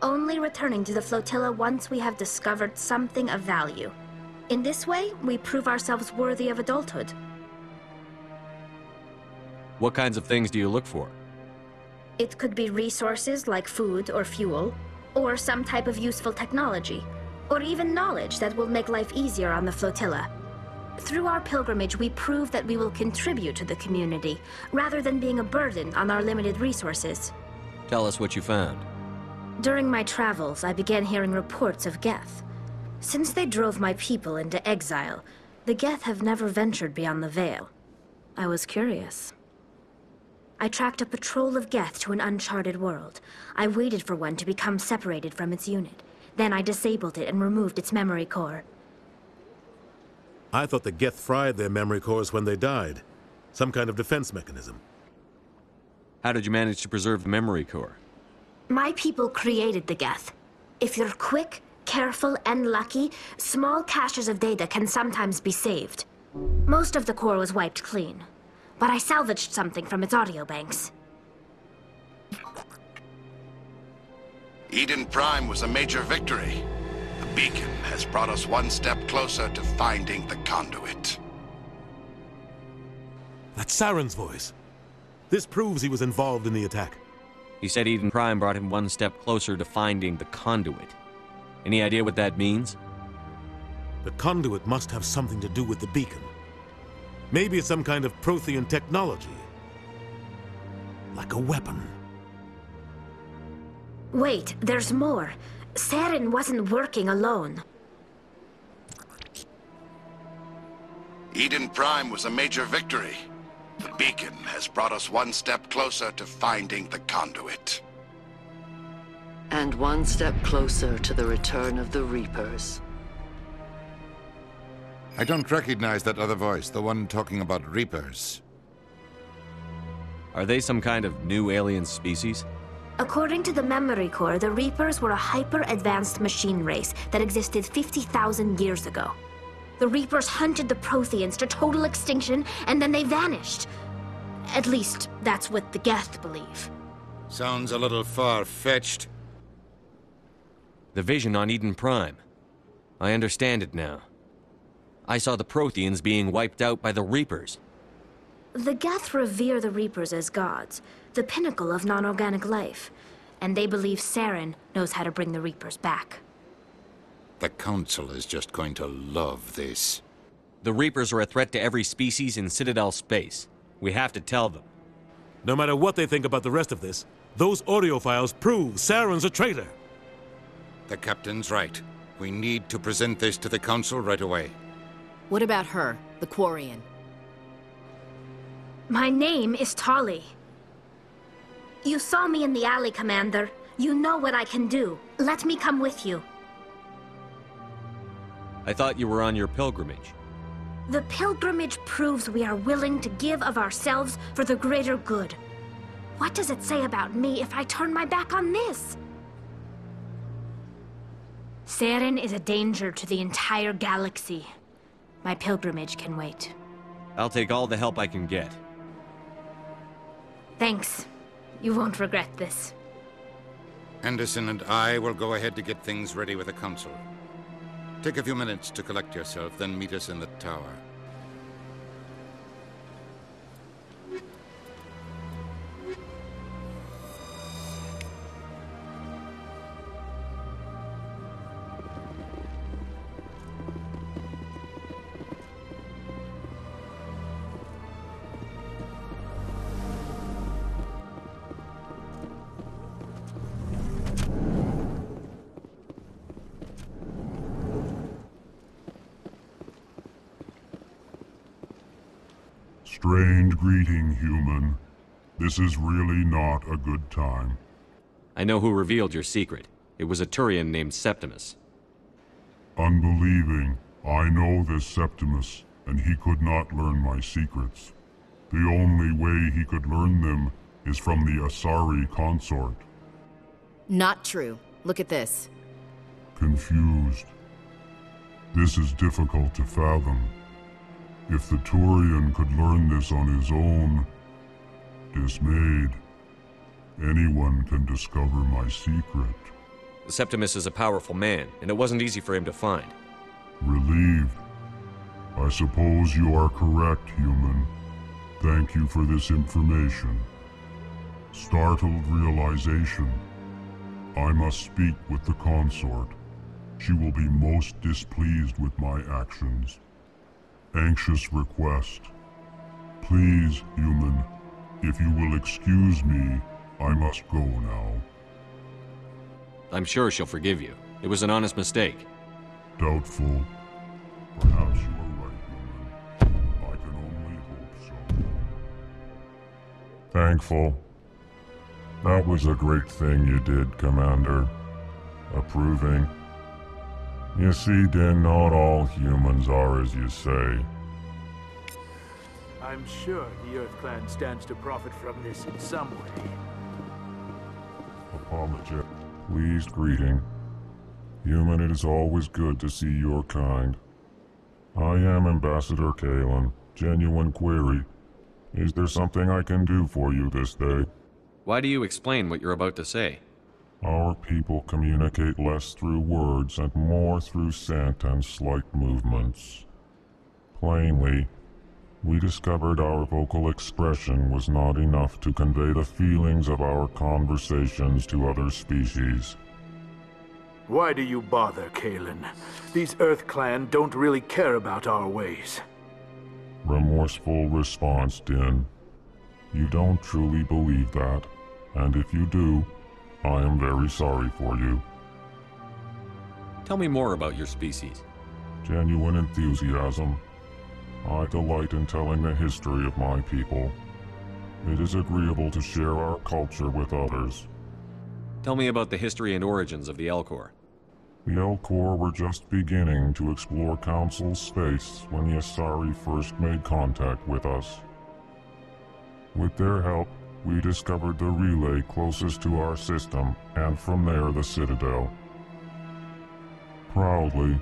only returning to the flotilla once we have discovered something of value. In this way, we prove ourselves worthy of adulthood. What kinds of things do you look for? It could be resources like food or fuel, or some type of useful technology, or even knowledge that will make life easier on the flotilla. Through our pilgrimage, we prove that we will contribute to the community, rather than being a burden on our limited resources. Tell us what you found. During my travels, I began hearing reports of Geth. Since they drove my people into exile, the Geth have never ventured beyond the Veil. I was curious. I tracked a patrol of Geth to an uncharted world. I waited for one to become separated from its unit. Then I disabled it and removed its memory core. I thought the Geth fried their memory cores when they died. Some kind of defense mechanism. How did you manage to preserve the memory core? My people created the Geth. If you're quick, careful, and lucky, small caches of data can sometimes be saved. Most of the core was wiped clean, but I salvaged something from its audio banks. Eden Prime was a major victory. The beacon has brought us one step closer to finding the conduit. That's Saren's voice. This proves he was involved in the attack. He said Eden Prime brought him one step closer to finding the conduit. Any idea what that means? The conduit must have something to do with the beacon. Maybe it's some kind of Prothean technology. Like a weapon. Wait, there's more. Saren wasn't working alone. Eden Prime was a major victory. The beacon has brought us one step closer to finding the conduit. And one step closer to the return of the Reapers. I don't recognize that other voice, the one talking about Reapers. Are they some kind of new alien species? According to the memory core, the Reapers were a hyper-advanced machine race that existed 50,000 years ago. The Reapers hunted the Protheans to total extinction, and then they vanished. At least, that's what the Geth believe. Sounds a little far-fetched. The vision on Eden Prime. I understand it now. I saw the Protheans being wiped out by the Reapers. The Geth revere the Reapers as gods, the pinnacle of non-organic life, and they believe Saren knows how to bring the Reapers back. The Council is just going to love this. The Reapers are a threat to every species in Citadel space. We have to tell them. No matter what they think about the rest of this, those audio files prove Saren's a traitor. The Captain's right. We need to present this to the Council right away. What about her, the Quarian? My name is Tali. You saw me in the alley, Commander. You know what I can do. Let me come with you. I thought you were on your pilgrimage. The pilgrimage proves we are willing to give of ourselves for the greater good. What does it say about me if I turn my back on this? Saren is a danger to the entire galaxy. My pilgrimage can wait. I'll take all the help I can get. Thanks. You won't regret this. Anderson and I will go ahead to get things ready with the Council. Take a few minutes to collect yourself, then meet us in the tower. Strange greeting, human. This is really not a good time. I know who revealed your secret. It was a Turian named Septimus. Unbelieving. I know this Septimus, and he could not learn my secrets. The only way he could learn them is from the Asari consort. Not true. Look at this. Confused. This is difficult to fathom. If the Turian could learn this on his own, dismayed, anyone can discover my secret. Septimus is a powerful man, and it wasn't easy for him to find. Relieved. I suppose you are correct, human. Thank you for this information. Startled realization. I must speak with the consort. She will be most displeased with my actions. Anxious request. Please, human, if you will excuse me, I must go now. I'm sure she'll forgive you. It was an honest mistake. Doubtful. Perhaps you are right, human. I can only hope so. Thankful. That was a great thing you did, Commander. Approving. You see, Din, not all humans are as you say. I'm sure the Earth Clan stands to profit from this in some way. Apologetic. Pleased greeting. Human, it is always good to see your kind. I am Ambassador Kalen. Genuine query. Is there something I can do for you this day? Why do you explain what you're about to say? Our people communicate less through words and more through scent and slight movements. Plainly, we discovered our vocal expression was not enough to convey the feelings of our conversations to other species. Why do you bother, Kalen? These Earth Clan don't really care about our ways. Remorseful response, Din. You don't truly believe that, and if you do, I am very sorry for you. Tell me more about your species. Genuine enthusiasm. I delight in telling the history of my people. It is agreeable to share our culture with others. Tell me about the history and origins of the Elcor. The Elcor were just beginning to explore Council space when the Asari first made contact with us. With their help, we discovered the relay closest to our system, and from there the Citadel. Proudly,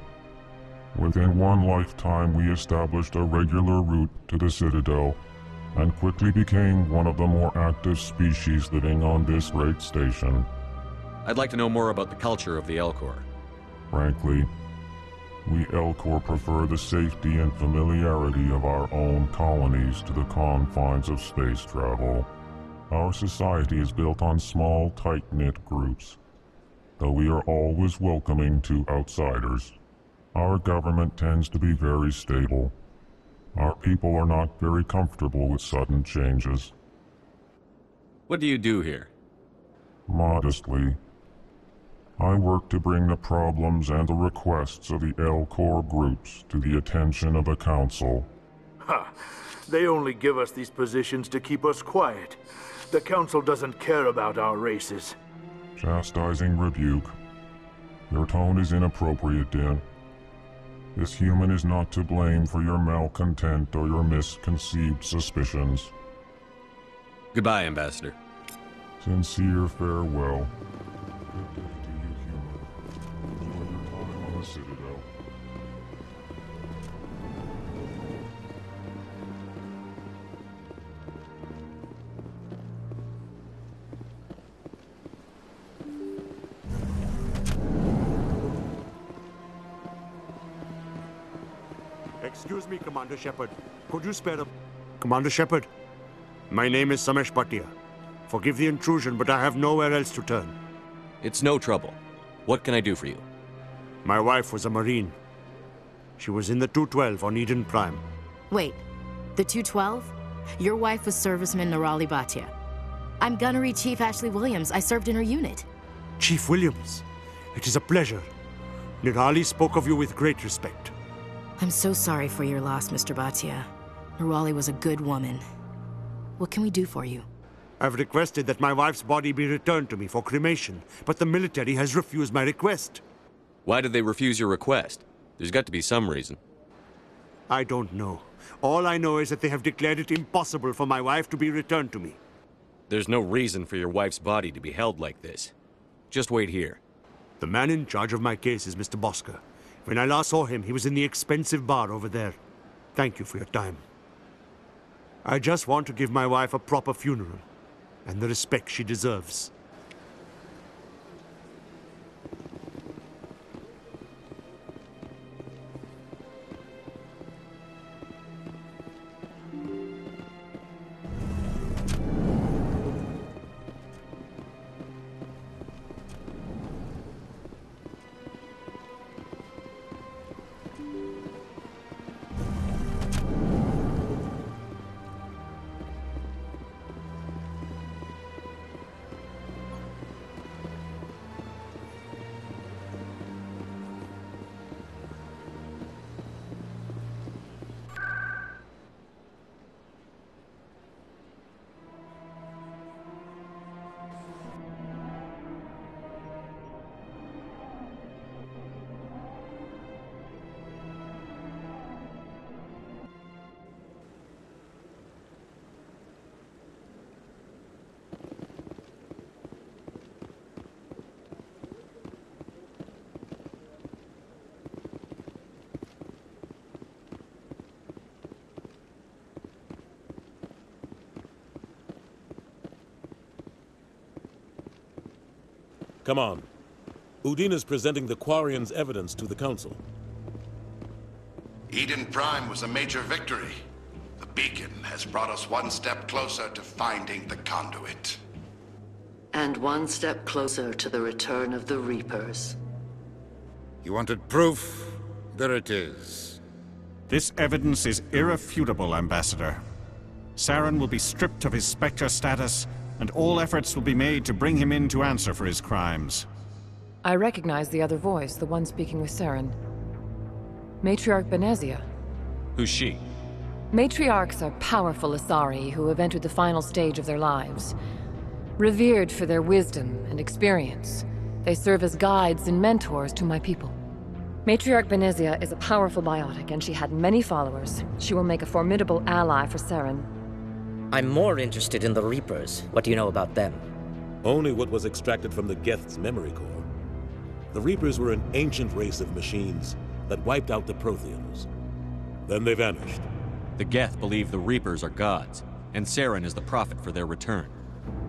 within one lifetime we established a regular route to the Citadel, and quickly became one of the more active species living on this great station. I'd like to know more about the culture of the Elcor. Frankly, we Elcor prefer the safety and familiarity of our own colonies to the confines of space travel. Our society is built on small, tight-knit groups, though we are always welcoming to outsiders. Our government tends to be very stable. Our people are not very comfortable with sudden changes. What do you do here? Modestly, I work to bring the problems and the requests of the Elcor groups to the attention of the Council. Ha! They only give us these positions to keep us quiet. The Council doesn't care about our races. Chastising rebuke. Your tone is inappropriate, Din. This human is not to blame for your malcontent or your misconceived suspicions. Goodbye, Ambassador. Sincere farewell. Good day to you, human. Enjoy your time on the Citadel. Excuse me, Commander Shepard. Could you spare a... Commander Shepard, my name is Samesh Bhatia. Forgive the intrusion, but I have nowhere else to turn. It's no trouble. What can I do for you? My wife was a Marine. She was in the 212 on Eden Prime. Wait, the 212? Your wife was serviceman Nirali Bhatia. I'm Gunnery Chief Ashley Williams. I served in her unit. Chief Williams, it is a pleasure. Nirali spoke of you with great respect. I'm so sorry for your loss, Mr. Bhatia. Nerali was a good woman. What can we do for you? I've requested that my wife's body be returned to me for cremation, but the military has refused my request. Why did they refuse your request? There's got to be some reason. I don't know. All I know is that they have declared it impossible for my wife to be returned to me. There's no reason for your wife's body to be held like this. Just wait here. The man in charge of my case is Mr. Bosker. When I last saw him, he was in the expensive bar over there. Thank you for your time. I just want to give my wife a proper funeral, and the respect she deserves. Come on. Udina's presenting the Quarian's evidence to the Council. Eden Prime was a major victory. The beacon has brought us one step closer to finding the conduit. And one step closer to the return of the Reapers. You wanted proof? There it is. This evidence is irrefutable, Ambassador. Saren will be stripped of his Spectre status, and all efforts will be made to bring him in to answer for his crimes. I recognize the other voice, the one speaking with Saren. Matriarch Benezia. Who's she? Matriarchs are powerful Asari who have entered the final stage of their lives. Revered for their wisdom and experience, they serve as guides and mentors to my people. Matriarch Benezia is a powerful biotic, and she had many followers. She will make a formidable ally for Saren. I'm more interested in the Reapers. What do you know about them? Only what was extracted from the Geth's memory core. The Reapers were an ancient race of machines that wiped out the Protheans. Then they vanished. The Geth believe the Reapers are gods, and Saren is the prophet for their return.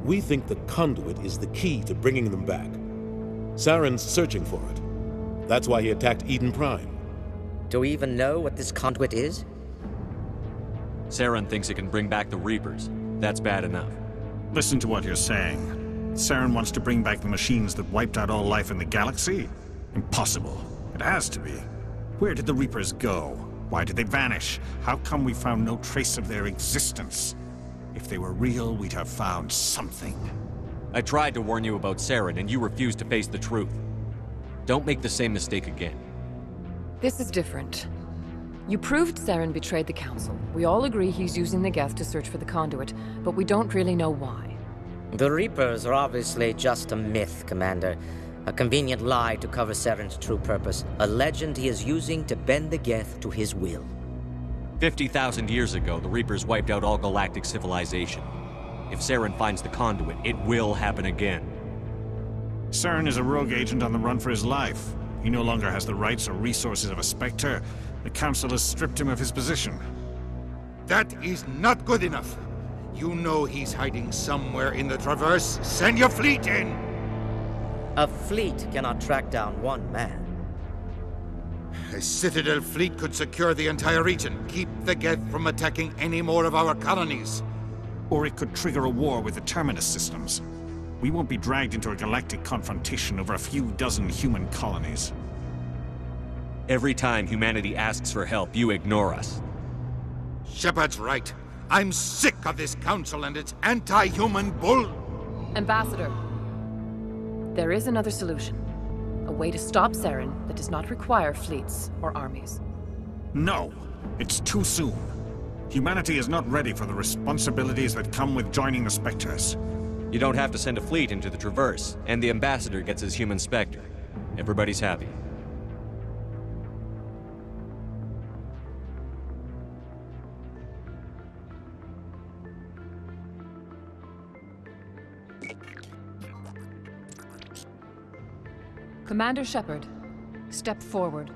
We think the conduit is the key to bringing them back. Saren's searching for it. That's why he attacked Eden Prime. Do we even know what this conduit is? Saren thinks it can bring back the Reapers. That's bad enough. Listen to what you're saying. Saren wants to bring back the machines that wiped out all life in the galaxy? Impossible. It has to be. Where did the Reapers go? Why did they vanish? How come we found no trace of their existence? If they were real, we'd have found something. I tried to warn you about Saren, and you refused to face the truth. Don't make the same mistake again. This is different. You proved Saren betrayed the Council. We all agree he's using the Geth to search for the conduit, but we don't really know why. The Reapers are obviously just a myth, Commander. A convenient lie to cover Saren's true purpose. A legend he is using to bend the Geth to his will. 50,000 years ago, the Reapers wiped out all galactic civilization. If Saren finds the conduit, it will happen again. Saren is a rogue agent on the run for his life. He no longer has the rights or resources of a Spectre. The Council has stripped him of his position. That is not good enough. You know he's hiding somewhere in the Traverse. Send your fleet in! A fleet cannot track down one man. A Citadel fleet could secure the entire region, keep the Geth from attacking any more of our colonies. Or it could trigger a war with the Terminus systems. We won't be dragged into a galactic confrontation over a few dozen human colonies. Every time humanity asks for help, you ignore us. Shepard's right. I'm sick of this council and its anti-human bull... Ambassador, there is another solution. A way to stop Saren that does not require fleets or armies. No, it's too soon. Humanity is not ready for the responsibilities that come with joining the Spectres. You don't have to send a fleet into the Traverse, and the Ambassador gets his human Spectre. Everybody's happy. Commander Shepard, step forward.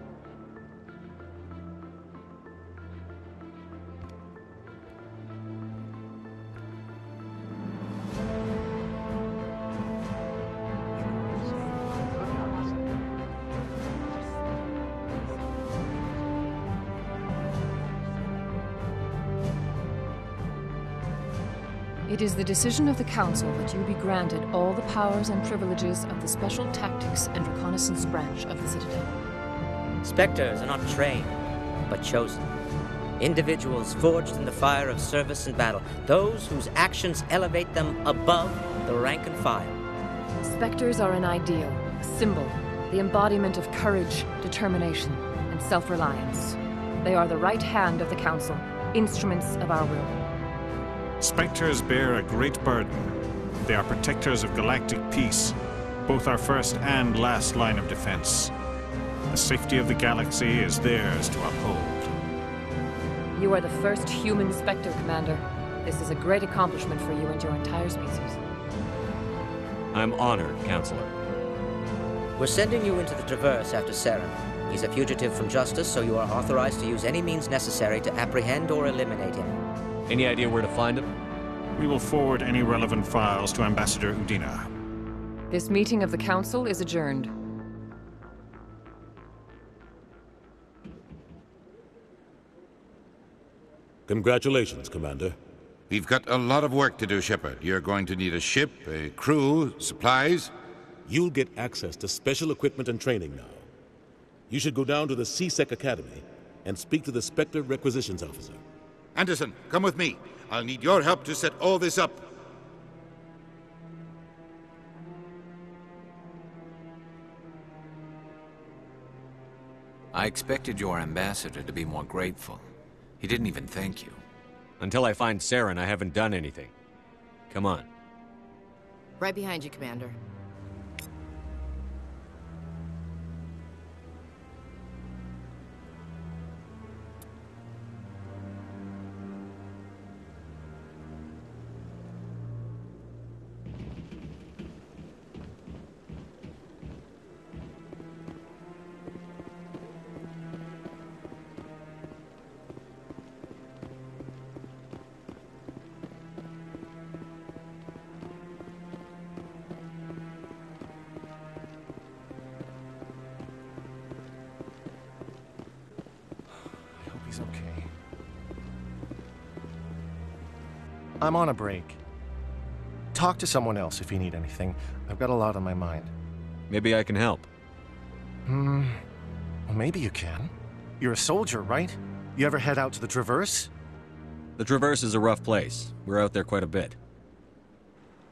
It is the decision of the Council that you be granted all the powers and privileges of the Special Tactics and Reconnaissance Branch of the Citadel. Spectres are not trained, but chosen. Individuals forged in the fire of service and battle, those whose actions elevate them above the rank and file. Spectres are an ideal, a symbol, the embodiment of courage, determination, and self-reliance. They are the right hand of the Council, instruments of our will. Spectres bear a great burden. They are protectors of galactic peace, both our first and last line of defense. The safety of the galaxy is theirs to uphold. You are the first human Spectre, Commander. This is a great accomplishment for you and your entire species. I'm honored, Counselor. We're sending you into the Traverse after Saren. He's a fugitive from justice, so you are authorized to use any means necessary to apprehend or eliminate him. Any idea where to find him? We will forward any relevant files to Ambassador Udina. This meeting of the Council is adjourned. Congratulations, Commander. We've got a lot of work to do, Shepard. You're going to need a ship, a crew, supplies. You'll get access to special equipment and training now. You should go down to the C-Sec Academy and speak to the Spectre Requisitions Officer. Anderson, come with me. I'll need your help to set all this up. I expected your ambassador to be more grateful. He didn't even thank you. Until I find Saren, I haven't done anything. Come on. Right behind you, Commander. He's okay. I'm on a break. Talk to someone else if you need anything. I've got a lot on my mind. Maybe I can help. Well, maybe you can. You're a soldier, right? You ever head out to the Traverse? The Traverse is a rough place. We're out there quite a bit.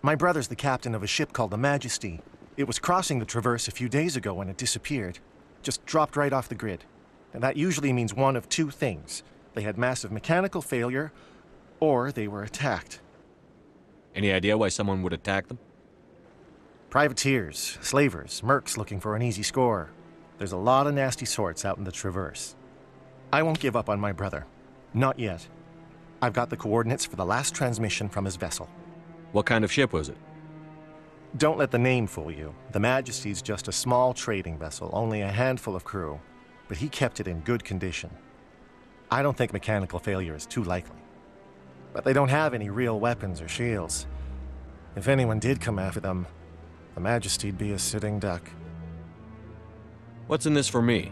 My brother's the captain of a ship called the Majesty. It was crossing the Traverse a few days ago when it disappeared. Just dropped right off the grid. And that usually means one of two things. They had massive mechanical failure, or they were attacked. Any idea why someone would attack them? Privateers, slavers, mercs looking for an easy score. There's a lot of nasty sorts out in the Traverse. I won't give up on my brother. Not yet. I've got the coordinates for the last transmission from his vessel. What kind of ship was it? Don't let the name fool you. The Majesty's just a small trading vessel, only a handful of crew. But he kept it in good condition. I don't think mechanical failure is too likely. But they don't have any real weapons or shields. If anyone did come after them, the Majesty'd be a sitting duck. What's in this for me?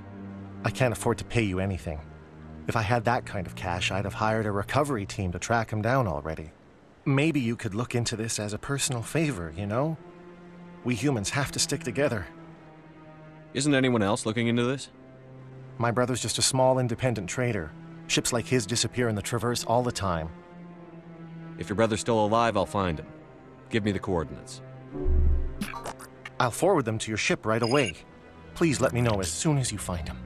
I can't afford to pay you anything. If I had that kind of cash, I'd have hired a recovery team to track him down already. Maybe you could look into this as a personal favor, you know? We humans have to stick together. Isn't anyone else looking into this? My brother's just a small independent trader. Ships like his disappear in the Traverse all the time. If your brother's still alive, I'll find him. Give me the coordinates. I'll forward them to your ship right away. Please let me know as soon as you find him.